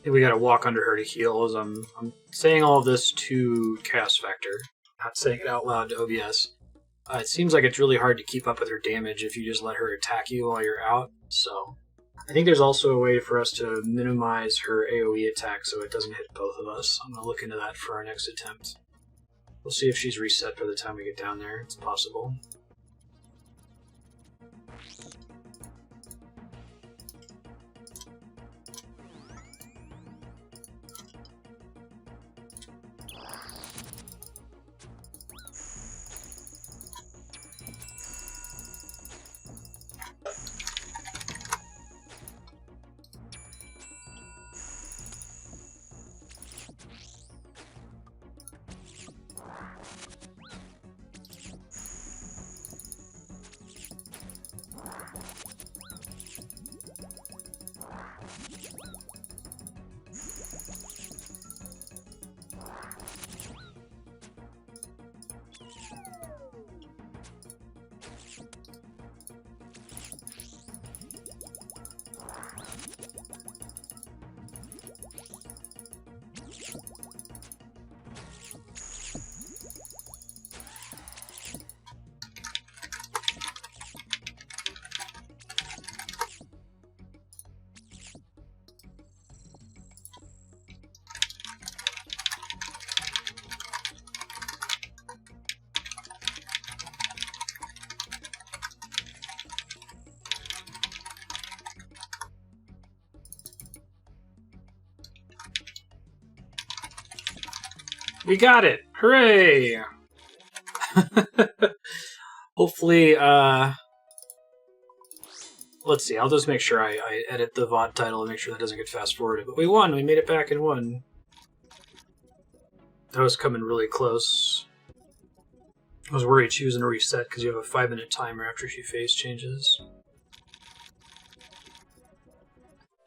think we gotta walk under her to heal. As I'm saying all of this to Chaos Factor, not saying it out loud to OBS. It seems like it's really hard to keep up with her damage if you just let her attack you while you're out, so I think there's also a way for us to minimize her AoE attack so it doesn't hit both of us. I'm going to look into that for our next attempt. We'll see if she's reset by the time we get down there. It's possible. We got it! Hooray! Hopefully, let's see, I'll just make sure I edit the VOD title and make sure that doesn't get fast-forwarded. But we won! We made it back and won. That was coming really close. I was worried she was going to reset because you have a 5-minute timer after she phase changes.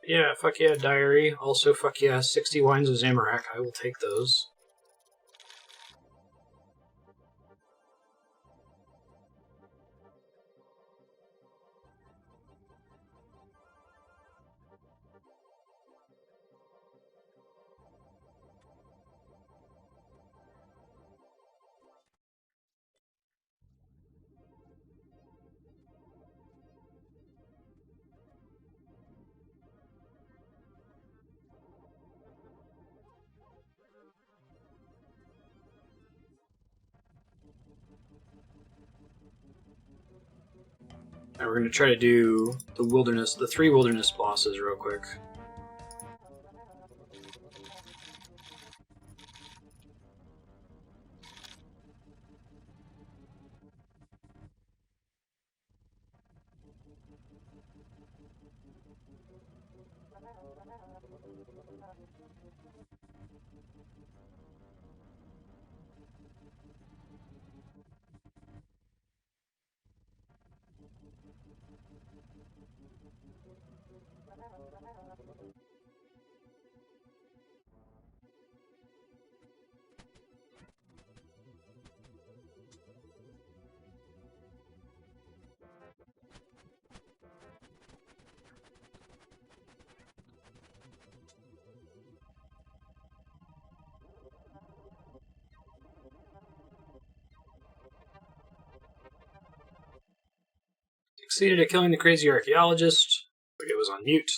Yeah, fuck yeah, Diary. Also, fuck yeah, 60 Wines of Zamorak. I will take those. Now we're going to try to do the 3 wilderness bosses real quick. Succeeded at killing the crazy archaeologist. Like it was on mute.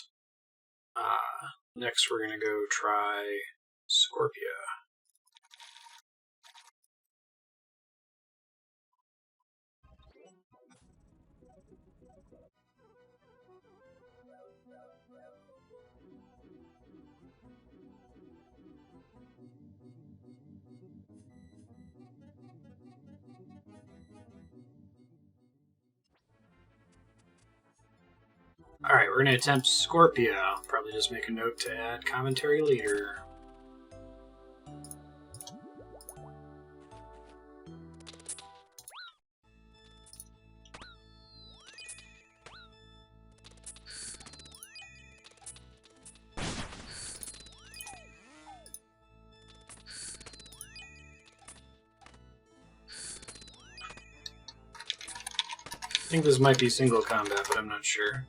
Next we're gonna go try Scorpia. Alright, we're going to attempt Scorpia. Probably just make a note to add commentary later. I think this might be single combat, but I'm not sure.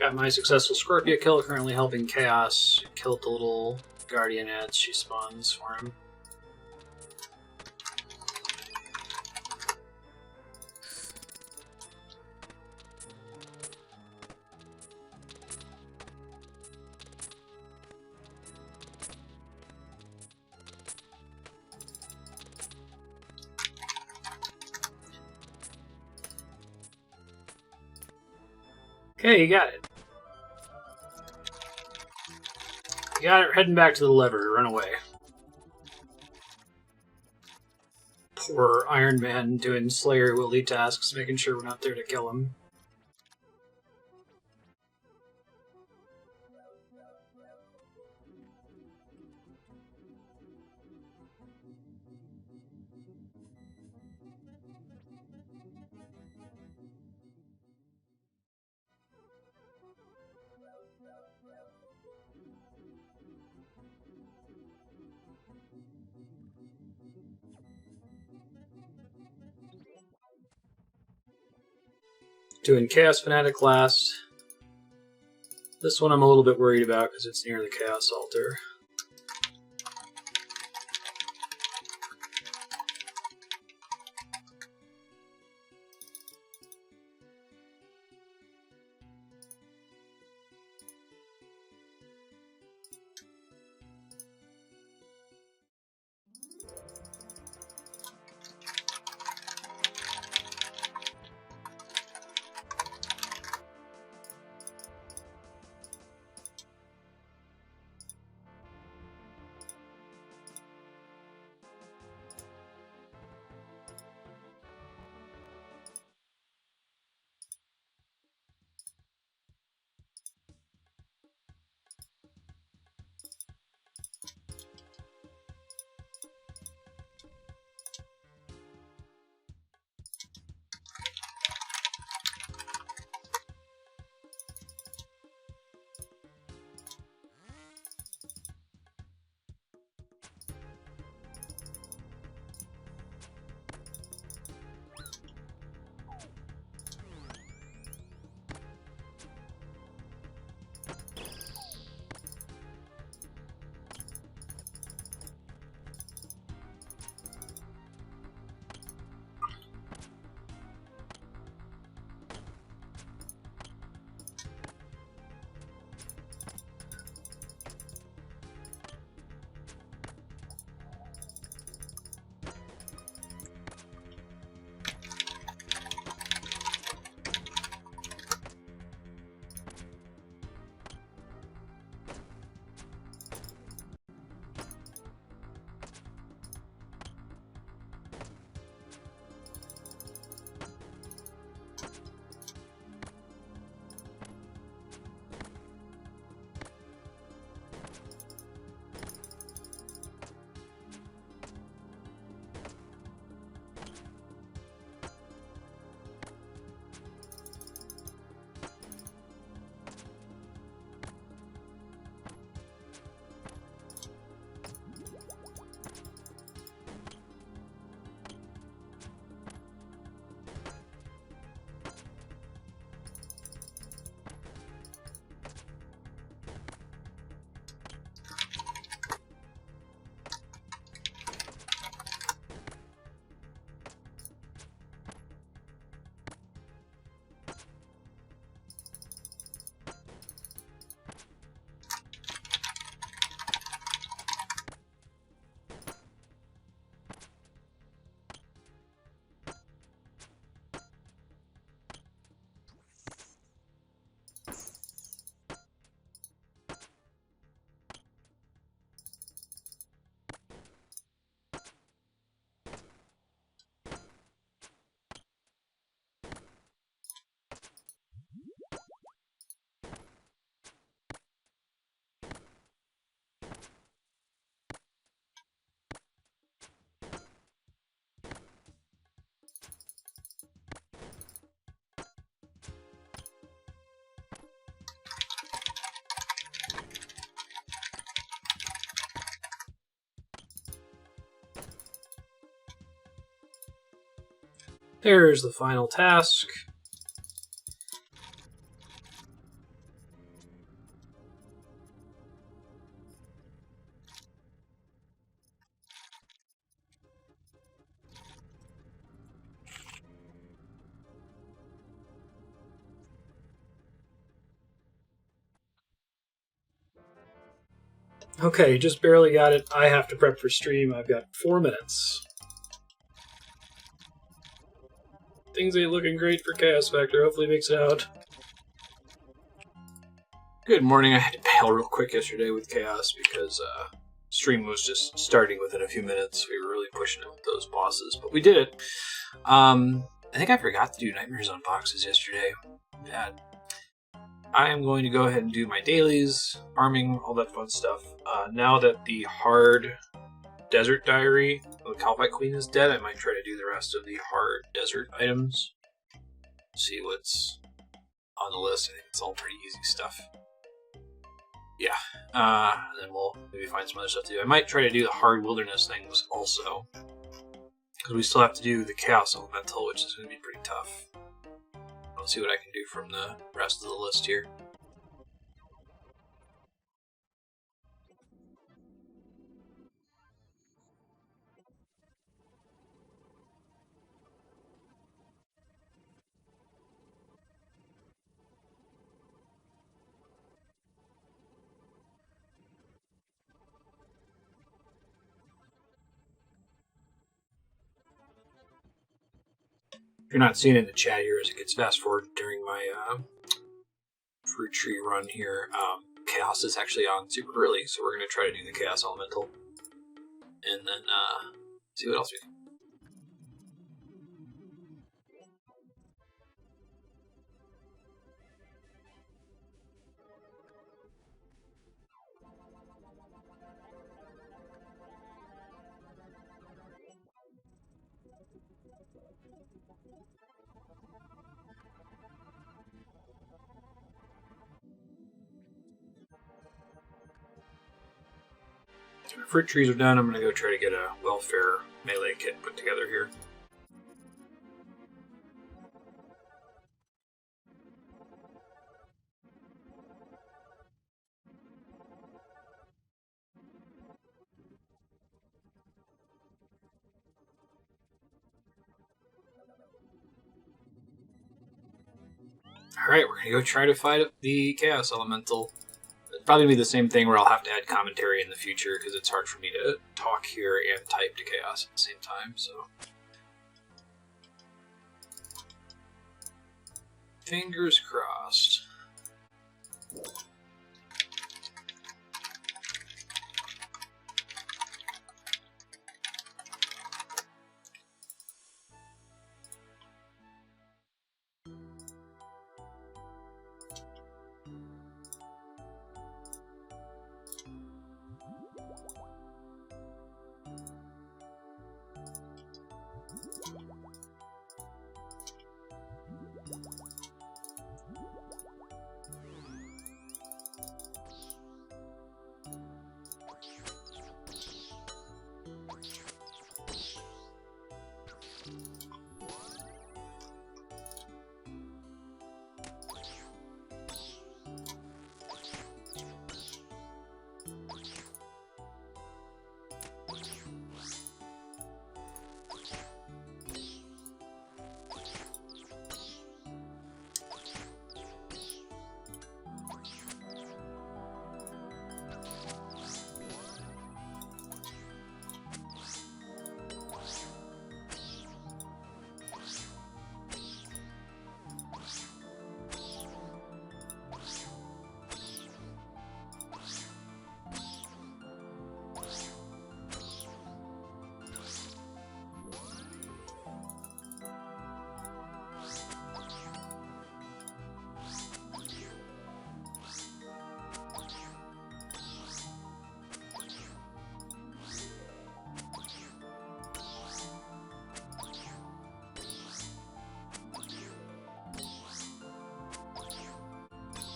Got my successful Scorpio kill, currently helping Chaos. Killed the little Guardian ads she spawns for him. Okay, you got it. You got it. Heading back to the lever. Run away. Poor Iron Man doing Slayer Willy tasks, making sure we're not there to kill him. Doing Chaos Fanatic last. This one I'm a little bit worried about because it's near the Chaos Altar. There's the final task. Okay, just barely got it. I have to prep for stream. I've got 4 minutes. Things ain't looking great for Chaos Factor. Hopefully it makes it out. Good morning. I had to bail real quick yesterday with Chaos because stream was just starting within a few minutes. We were really pushing it with those bosses, but we did it. I think I forgot to do Nightmare Zone boxes yesterday. Bad. I am going to go ahead and do my dailies, farming, all that fun stuff. Now that the hard desert diary of Calvite Queen is dead, I might try to do the rest of the hard desert items. See what's on the list. I think it's all pretty easy stuff. Yeah. And then we'll maybe find some other stuff to do. I might try to do the hard wilderness things also, because we still have to do the Chaos Elemental, which is going to be pretty tough. Let's see what I can do from the rest of the list here. If you're not seeing it in the chat here as it gets fast forward during my fruit tree run here, Chaos is actually on super early, so we're going to try to do the Chaos Elemental. And then see what else we can. Fruit trees are done. I'm going to go try to get a welfare melee kit put together here. Alright, we're going to go try to fight the Chaos Elemental. It's probably going to be the same thing where I'll have to add commentary in the future because it's hard for me to talk here and type to Chaos at the same time, so. Fingers crossed.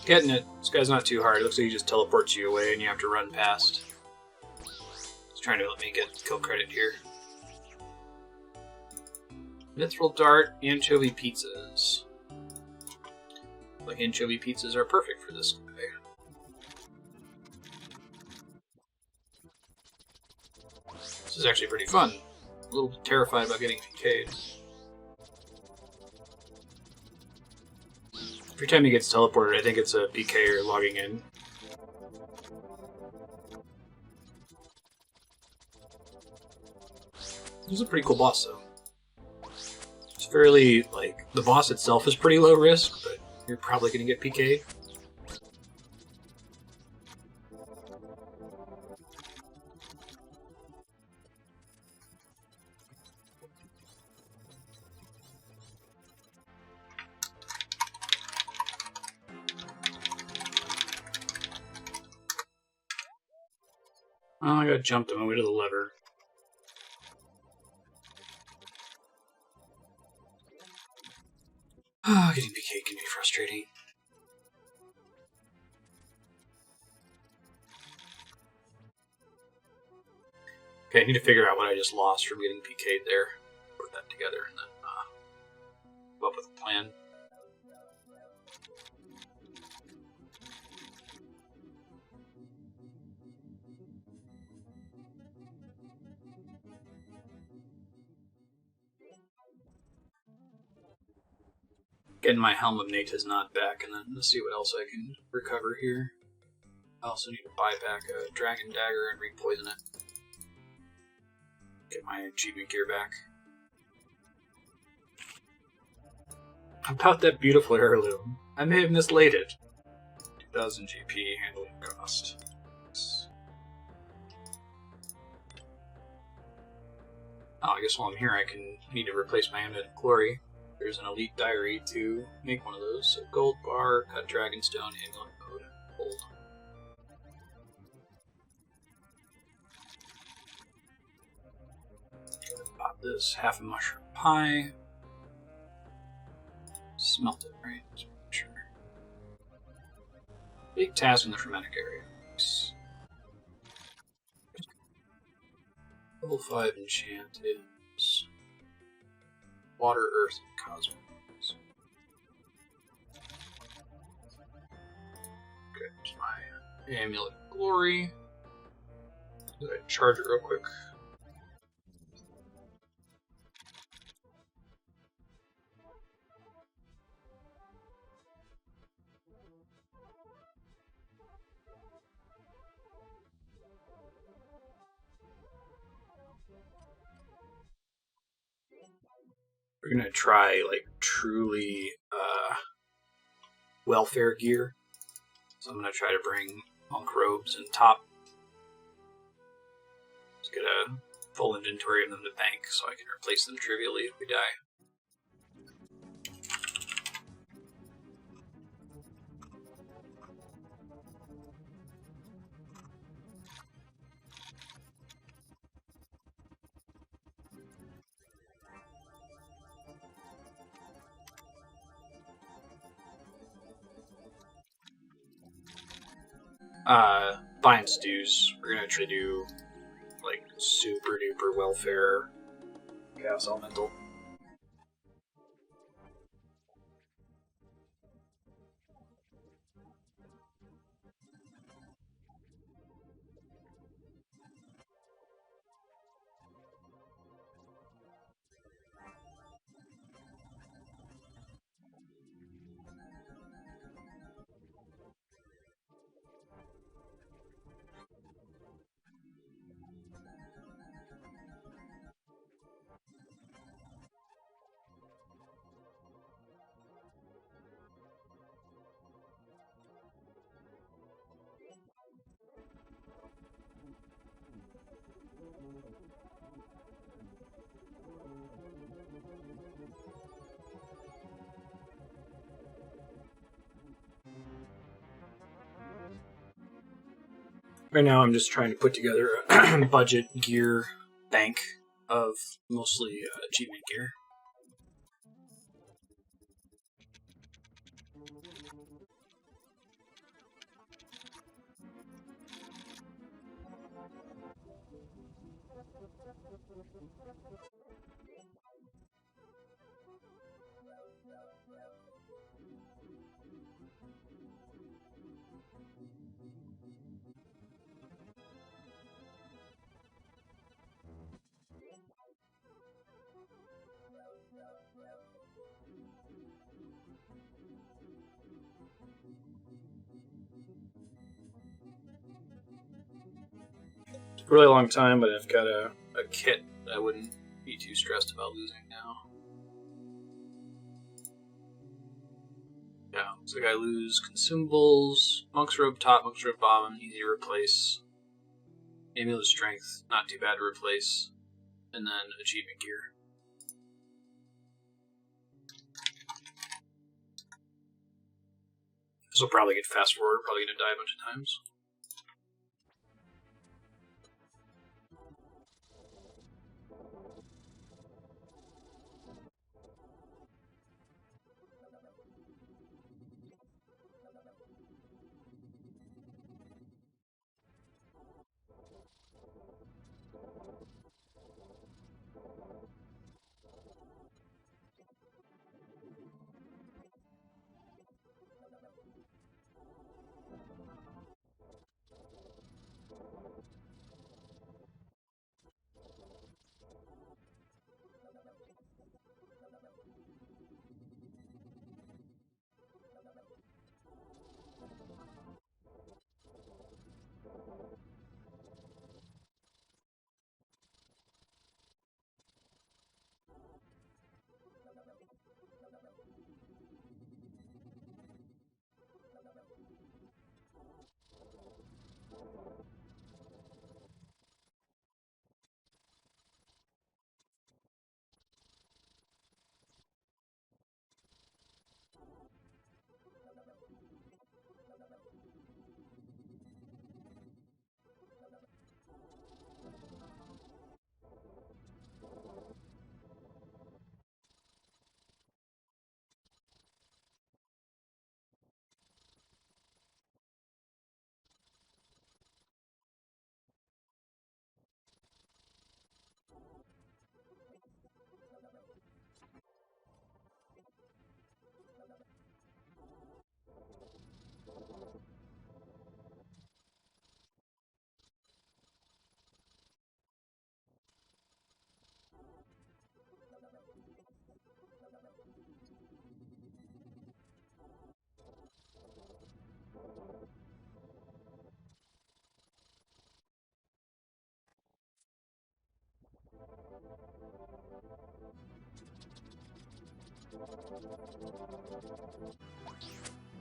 Getting it. This guy's not too hard. It looks like he just teleports you away and you have to run past. He's trying to let me get kill credit here. Mithril Dart, anchovy pizzas. Like anchovy pizzas are perfect for this guy. This is actually pretty fun. A little terrified about getting PK'd. Every time he gets teleported, I think it's a PK or logging in. This is a pretty cool boss, though. It's fairly, like, the boss itself is pretty low risk, but you're probably going to get PK'd. Oh, I got jumped on my way to the lever. Oh, getting PK'd can be frustrating. Okay, I need to figure out what I just lost from getting PK'd there. Put that together and then come up with a plan. Getting my Helm of Nate is not back, and then let's see what else I can recover here. I also need to buy back a Dragon Dagger and re-poison it. Get my achievement gear back. About that beautiful heirloom. I may have mislaid it. 2000 GP handling cost. Oh, I guess while I'm here I need to replace my Amulet of Glory. There's an elite diary to make one of those. So gold bar, cut dragonstone, amulet mode, gold. Pop this half a mushroom pie. Smelt it, right? Just make sure. Big task in the fermentic area. Nice. Level 5 enchanted. Water, earth, and cosmos. Okay, there's my Amulet of Glory. Did I charge it real quick? We're gonna try, like, truly welfare gear. So I'm gonna try to bring monk robes and top. Let's get a full inventory of them to bank so I can replace them trivially if we die. Buying stews. We're gonna try to do, like, super duper welfare chaos elemental. Right now I'm just trying to put together a budget gear bank of mostly achievement gear. It's a really long time, but I've got a kit that I wouldn't be too stressed about losing now. Yeah, so I lose consumables, Monk's Robe top, Monk's Robe bottom, easy to replace. Amulet strength, not too bad to replace. And then achievement gear. This will probably get fast forward, probably gonna die a bunch of times.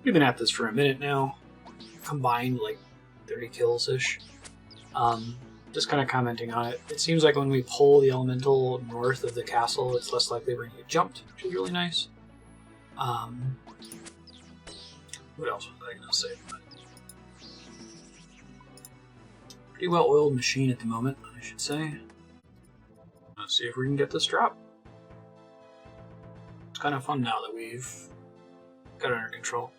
We've been at this for a minute now. Combined like 30 kills-ish. Just kind of commenting on it. It seems like when we pull the elemental north of the castle, it's less likely we're going to get jumped, which is really nice. What else was I going to say? Pretty well-oiled machine at the moment, I should say. Let's see if we can get this drop. It's kind of fun now that we've got it under control.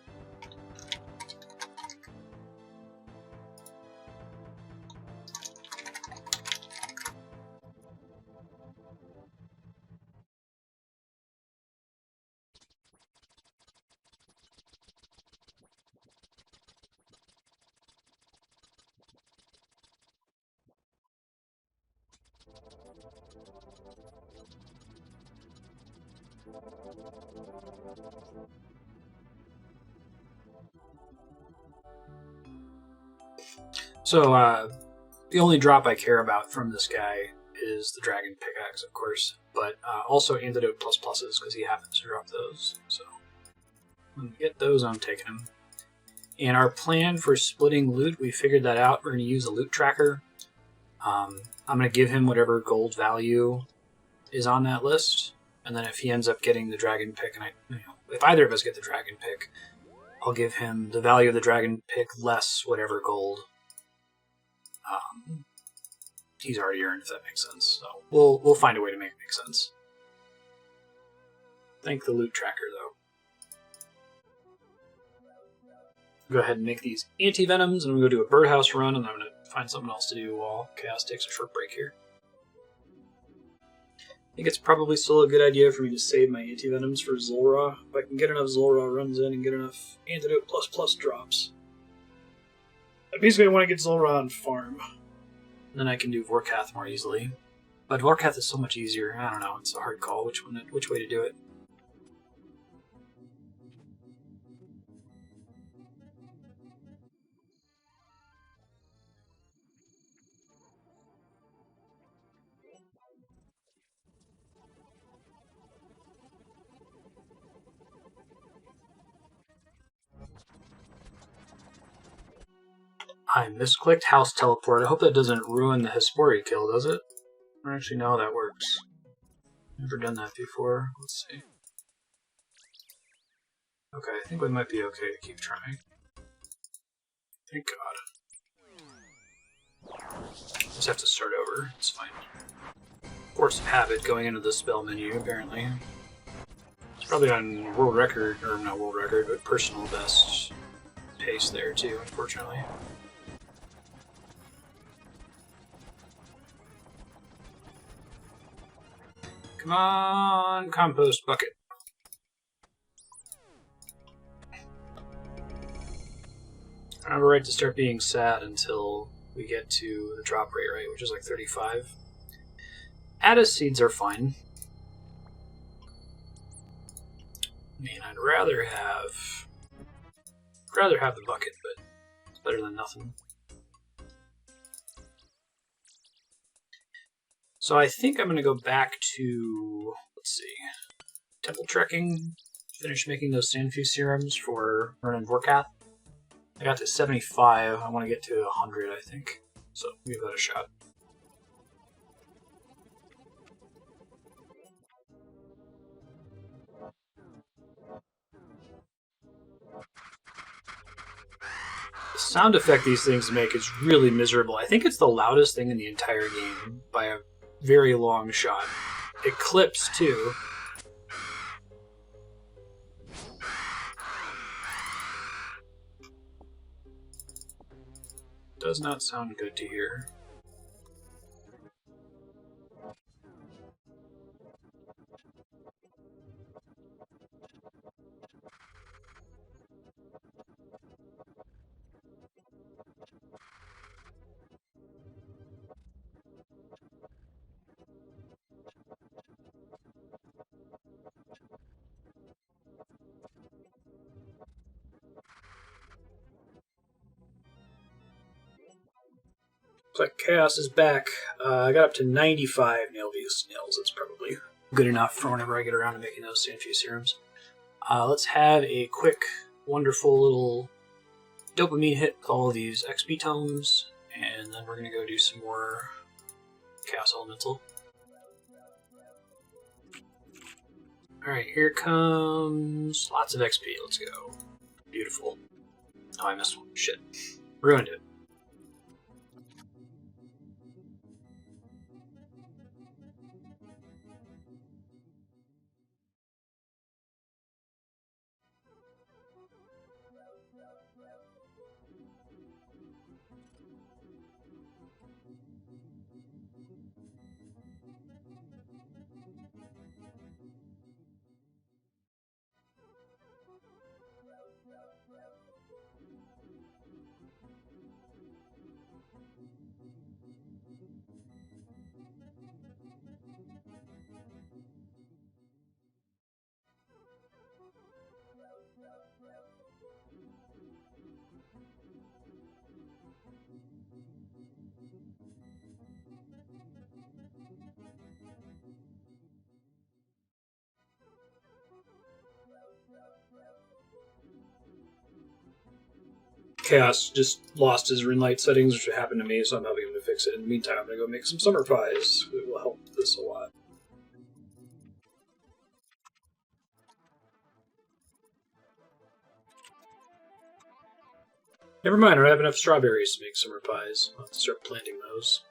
So, the only drop I care about from this guy is the Dragon Pickaxe, of course, but also Antidote plus pluses, because he happens to drop those. So, when we get those, I'm taking them. And our plan for splitting loot, we figured that out. We're going to use a loot tracker. I'm going to give him whatever gold value is on that list, and then if he ends up getting the Dragon Pick, and if either of us get the Dragon Pick, I'll give him the value of the Dragon Pick less whatever gold he's already earned, if that makes sense. So we'll find a way to make it make sense. Thank the loot tracker, though. Go ahead and make these anti-venoms, and I'm going to go do a birdhouse run, and I'm going to find something else to do while Chaos takes a short break here. I think it's probably still a good idea for me to save my anti-venoms for Zulra. If I can get enough Zulra runs in and get enough Antidote plus drops. Basically, I want to get Zulra on farm. Then I can do Vorkath more easily. But Vorkath is so much easier. I don't know, it's a hard call which way to do it. I misclicked house teleport. I hope that doesn't ruin the Hespori kill, does it? I don't actually know how that works. Never done that before. Let's see. Okay, I think we might be okay to keep trying. Thank God. Just have to start over. It's fine. Force of habit going into the spell menu, apparently. It's probably on world record, or not world record, but personal best pace there too, unfortunately. Come on, compost bucket. I don't have a right to start being sad until we get to the drop rate, right, which is like 35. Addis seeds are fine. I mean, I'd rather have the bucket, but it's better than nothing. So I think I'm going to go back to, let's see, temple trekking, finish making those sandfuse serums for running Vorkath. I got to 75, I want to get to 100, I think, so give that a shot. The sound effect these things make is really miserable. I think it's the loudest thing in the entire game by a very long shot. It clips too. Does not sound good to hear. Looks like Chaos is back. I got up to 95 nails. That's probably good enough for whenever I get around to making those Sandfuse serums. Let's have a quick, wonderful little dopamine hit with all of these XP tomes, and then we're going to go do some more Chaos Elemental. Alright, here comes lots of XP. Let's go. Beautiful. Oh, I missed one. Shit. Ruined it. Chaos just lost his ring light settings, which happened to me, so I'm helping him to fix it. In the meantime, I'm going to go make some summer pies. It will help this a lot. Never mind, I don't have enough strawberries to make summer pies. I'll have to start planting those.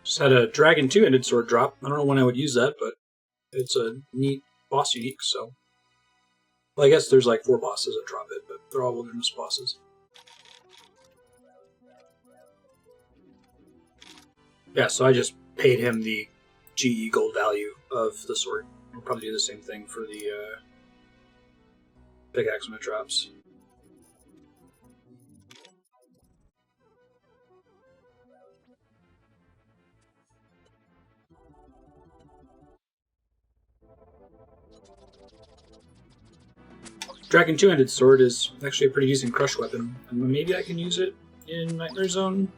Just had a dragon two-handed sword drop. I don't know when I would use that, but it's a neat boss unique, so... Well, I guess there's like 4 bosses that drop it, but they're all wilderness bosses. Yeah, so I just paid him the GE gold value of the sword. I'll probably do the same thing for the pickaxe when it drops. Dragon two-handed sword is actually a pretty decent crush weapon, and maybe I can use it in Nightmare Zone.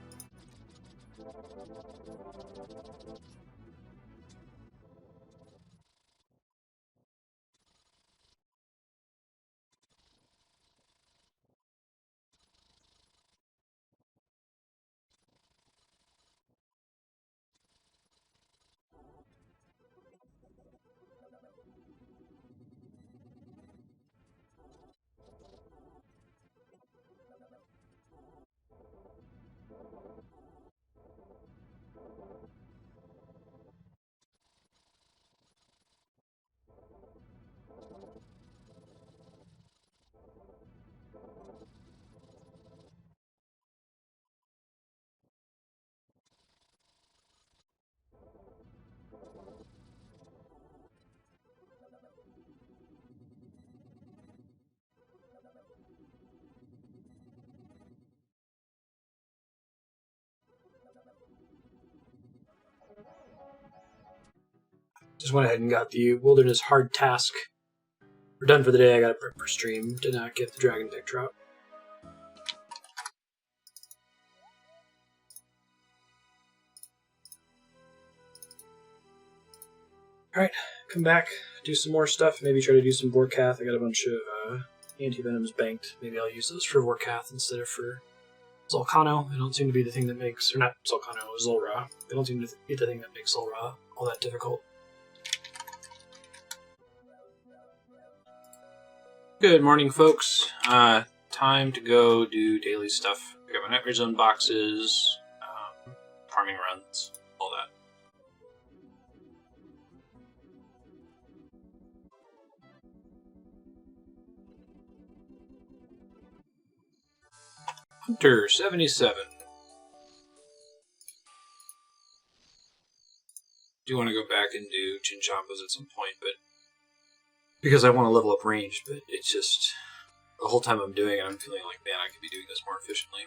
Just went ahead and got the Wilderness Hard Task. We're done for the day. I got to prep for stream. Did not get the Dragon Deck drop. Alright, come back, do some more stuff. Maybe try to do some Vorkath. I got a bunch of anti-venoms banked. Maybe I'll use those for Vorkath instead of for Zulcano. They don't seem to be the thing that makes... Or not Zulcano, Zulra. They don't seem to be the thing that makes Zulra all that difficult. Good morning, folks. Time to go do daily stuff. I got my Nightmare Zone boxes, farming runs, all that. Hunter 77. Do want to go back and do Chinchompas at some point, but because I want to level up range, but it's just the whole time I'm doing it, I'm feeling like, man, I could be doing this more efficiently.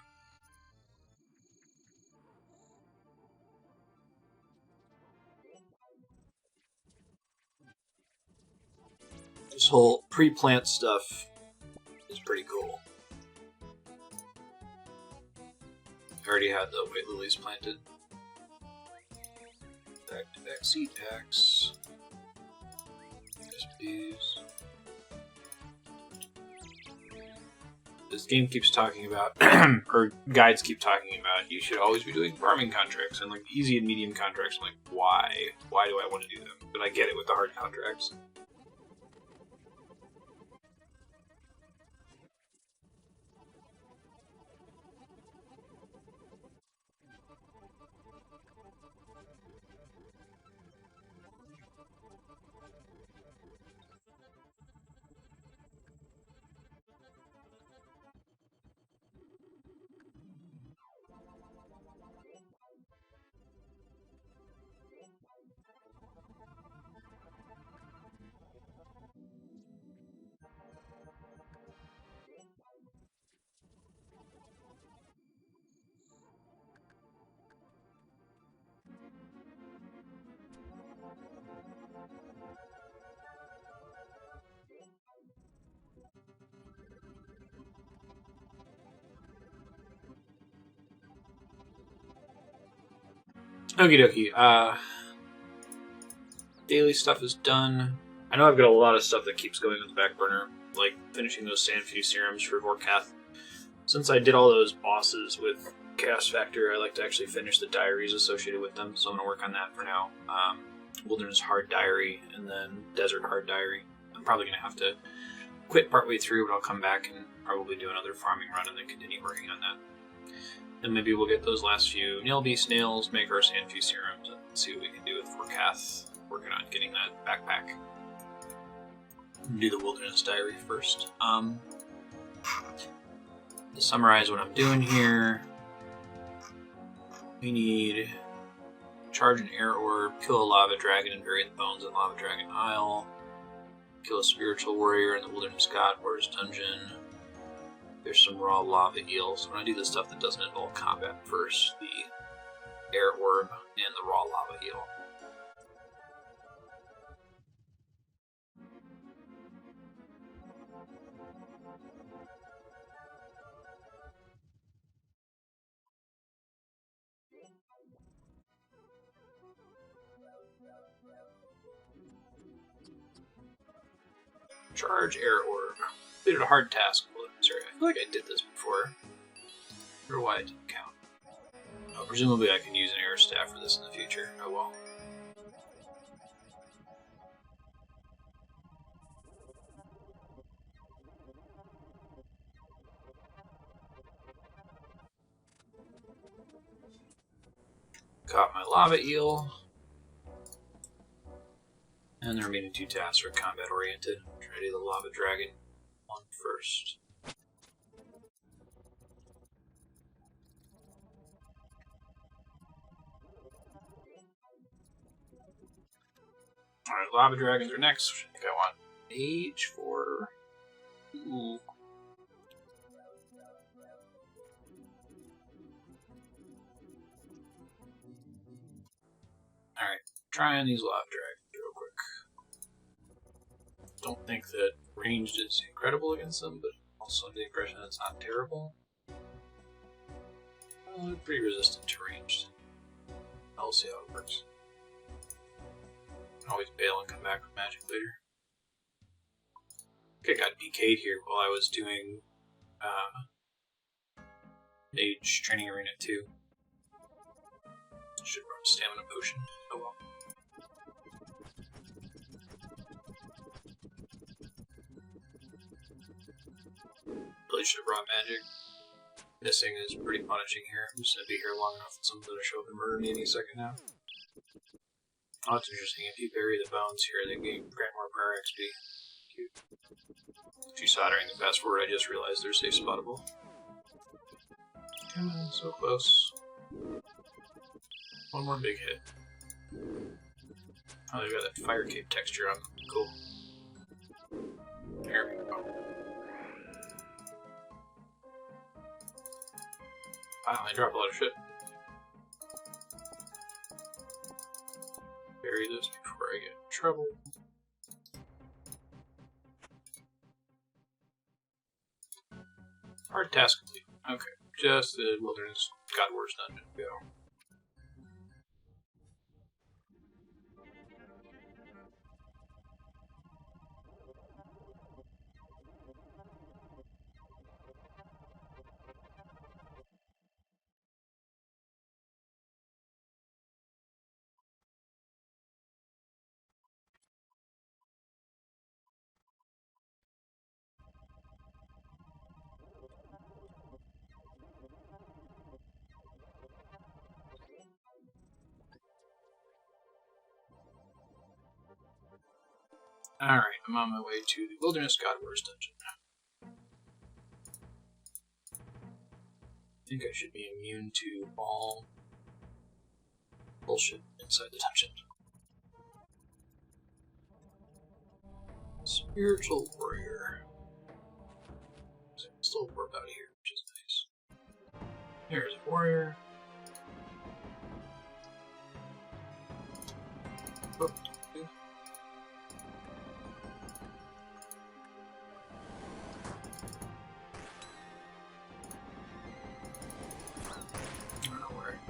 This whole pre-plant stuff is pretty cool. I already had the white lilies planted. Back-to-back seed packs. Yes, please. This game keeps talking about, or guides keep talking about, you should always be doing farming contracts, and like easy and medium contracts. I'm like, why? Why do I want to do them? But I get it with the hard contracts. Okie dokie. Daily stuff is done. I know I've got a lot of stuff that keeps going on the back burner, like finishing those Sandfew serums for Vorkath. Since I did all those bosses with Chaos Factor, I like to actually finish the diaries associated with them, so I'm going to work on that for now. Wilderness Hard Diary, and then Desert Hard Diary. I'm probably going to have to quit partway through, but I'll come back and probably do another farming run and then continue working on that. And maybe we'll get those last few nail beast nails, make our sandfew serums, and see what we can do with Vorkath. Working on getting that backpack. Do the wilderness diary first. To summarize what I'm doing here, we need charge an air orb, kill a lava dragon and bury the bones in Lava Dragon Isle, kill a spiritual warrior in the Wilderness God Wars dungeon. There's some raw lava eels. So I'm going to do the stuff that doesn't involve combat first, the air orb and the raw lava eel. Charge air orb. Completed a hard task. Sorry, I feel like I did this before. I wonder why it didn't count. Oh, presumably I can use an air staff for this in the future. Oh well. Caught my lava eel. And the remaining two tasks are combat oriented. Try to do the lava dragon one first. Alright, lava dragons are next. I think I want mage for. Ooh. Alright, trying these lava dragons real quick. Don't think that ranged is incredible against them, but also the impression that it's not terrible. Well, they're pretty resistant to ranged. I'll see how it works. Always bail and come back with magic later. I think I got BK'd here while I was doing Mage Training Arena 2. Should run a stamina potion. Oh well. Really should have brought magic. Missing is pretty punishing here. I'm just gonna be here long enough that someone's gonna show up and murder me any second now. Oh, that's interesting. If you bury the bones here, they grant more prayer XP. Cute. If you saw during the fast forward, I just realized they're safe spottable. Come on, so close. One more big hit. Oh, they've got that fire cape texture on them. Cool. There we go. Wow, they drop a lot of shit. Bury this before I get in trouble. Hard task complete. Okay, just the Wilderness God Wars dungeon. Go. Alright, I'm on my way to the Wilderness God Wars dungeon. I think I should be immune to all bullshit inside the dungeon. Spiritual warrior. Still a warp out here, which is nice. There's a warrior. Oh.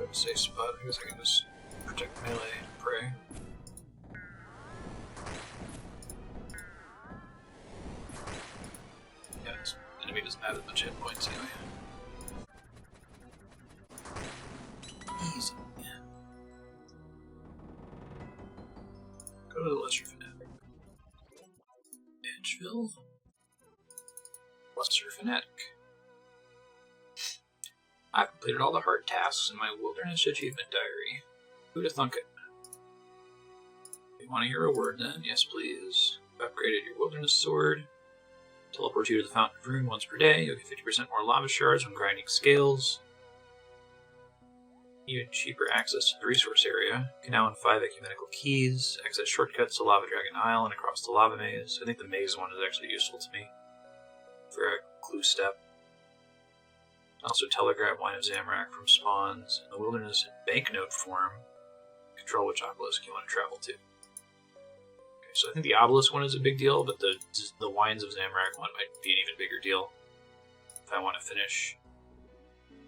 A safe spot. I guess I can just protect melee and pray. Yeah, this enemy doesn't have as much hit points anyway. Easy. Go to the Lesser Fanatic. Edgeville. Lesser Fanatic. I've completed all the hard tasks in my wilderness achievement diary. Who'd have thunk it? You want to hear a word then? Yes, please. I've upgraded your wilderness sword. Teleport you to the Fountain of Rune once per day. You'll get 50% more lava shards when grinding scales. Even cheaper access to the resource area. You can now own 5 ecumenical keys. Access shortcuts to Lava Dragon Isle and across the lava maze. I think the maze one is actually useful to me for a clue step. Also telegraph Wine of Zamorak from spawns in the wilderness in banknote form. Control which obelisk you want to travel to. Okay, so I think the obelisk one is a big deal, but the Wines of Zamorak one might be an even bigger deal if I want to finish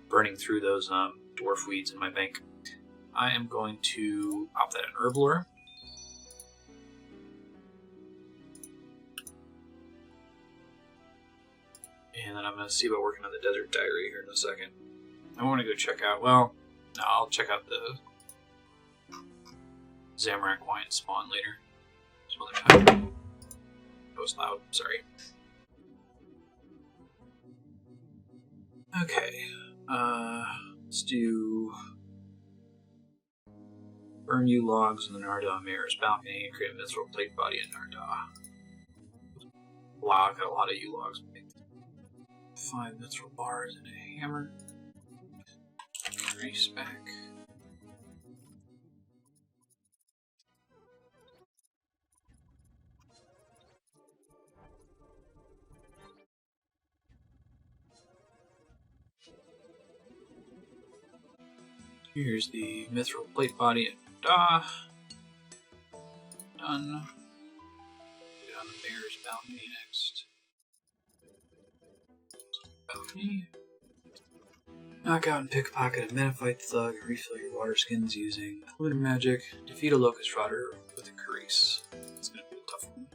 burning through those dwarf weeds in my bank. I am going to pop that in Herblore. And then I'm going to see about working on the Desert Diary here in a second. I want to go check out, well, no, I'll check out the Zamorak wine spawn later. Some other time. That was loud, sorry. Okay, let's do burn you logs in the Nardah Mayor's balcony and create a mithril plate body in Nardah. Wow, I've got a lot of U logs. 5 mithril bars and a hammer. Grease back. Here's the mithril plate body at Nardah. Done. Get on the Mayor's balcony next. Balcony. Knock out and pickpocket a Menophyte thug and refill your water skins using lunar magic. Defeat a locust rodder with a Carice. It's gonna be a tough one.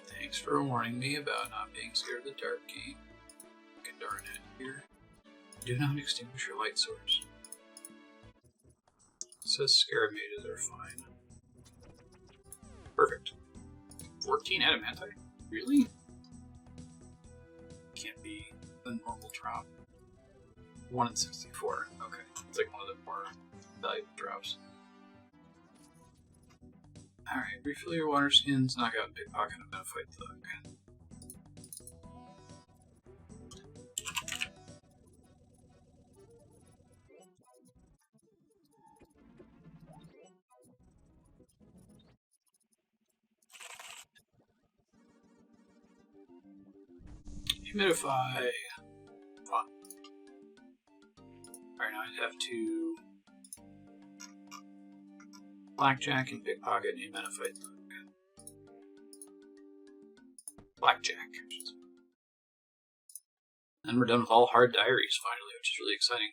Thanks for warning me about not being scared of the dark game. Get darn it here. Do not extinguish your light source. It says scarab mages are fine. Perfect. 14 adamantite? Really? Can't be a normal drop. 1 in 64. Okay. It's like one of the more valuable drops. Alright, refill your water skins, knock out and pickpocket a Menophyte thug. Humidify. Fun. Alright, now I'd have to blackjack and pickpocket a Menophyte thug. Blackjack. And we're done with all hard diaries finally, which is really exciting.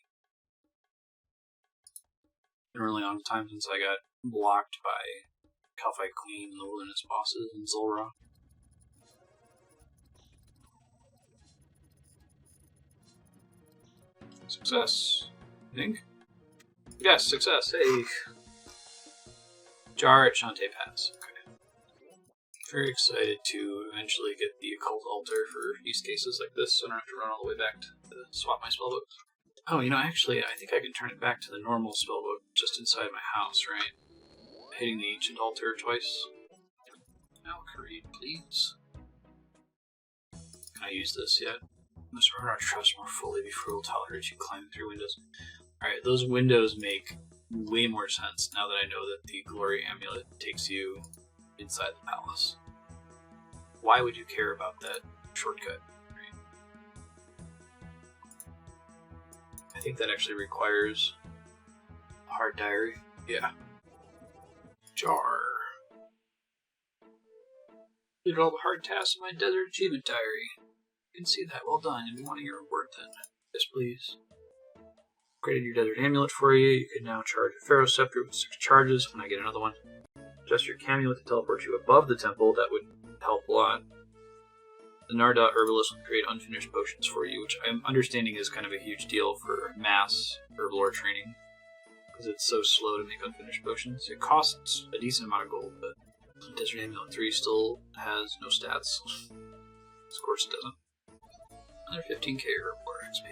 Been a really long time since I got blocked by Calphite Queen and the Wilderness bosses in Zulra. Success, I think. Yes, success. Hey. Jar at Shantae Pass. Okay. Very excited to eventually get the occult altar for use cases like this, so I don't have to run all the way back to swap my spellbook. Oh, you know, actually, I think I can turn it back to the normal spellbook just inside my house, right? Hitting the ancient altar twice. Valkyrie, please. Can I use this yet? Must earn our trust more fully before we'll tolerate you climbing through windows. Alright, those windows make way more sense now that I know that the Glory Amulet takes you inside the palace. Why would you care about that shortcut? Right? I think that actually requires a hard diary. Yeah. Jar. Did all the hard tasks in my desert achievement diary. You can see that. Well done. And we want to hear a word then. Yes, please. Created your desert amulet for you. You can now charge a Pharaoh Scepter with 6 charges when I get another one. Adjust your amulet to teleport you above the temple. That would help a lot. The Nardah Herbalist will create unfinished potions for you, which I'm understanding is kind of a huge deal for mass herblore training. because it's so slow to make unfinished potions. It costs a decent amount of gold, but Desert Amulet 3 still has no stats. Of course it doesn't. Another 15k or more XP.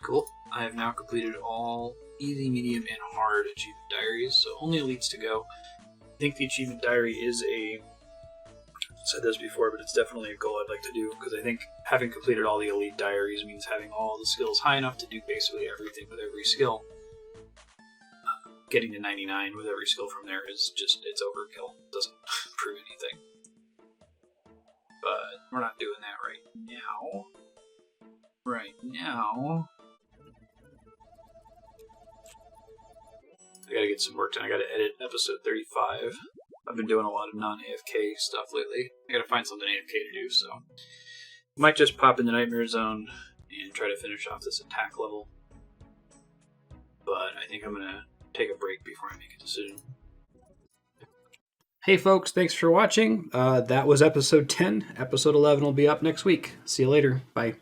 Cool. I have now completed all easy, medium, and hard achievement diaries, so only elites to go. I think the achievement diary is I've said this before, but it's definitely a goal I'd like to do, because I think having completed all the elite diaries means having all the skills high enough to do basically everything with every skill. Getting to 99 with every skill from there is just, it's overkill. It doesn't prove anything. But we're not doing that right now. Right now, I gotta get some work done. I gotta edit episode 35. I've been doing a lot of non-AFK stuff lately. I gotta find something AFK to do, so might just pop into Nightmare Zone and try to finish off this attack level. But I think I'm gonna take a break before I make a decision. Hey folks, thanks for watching. That was episode 10. Episode 11 will be up next week. See you later. Bye.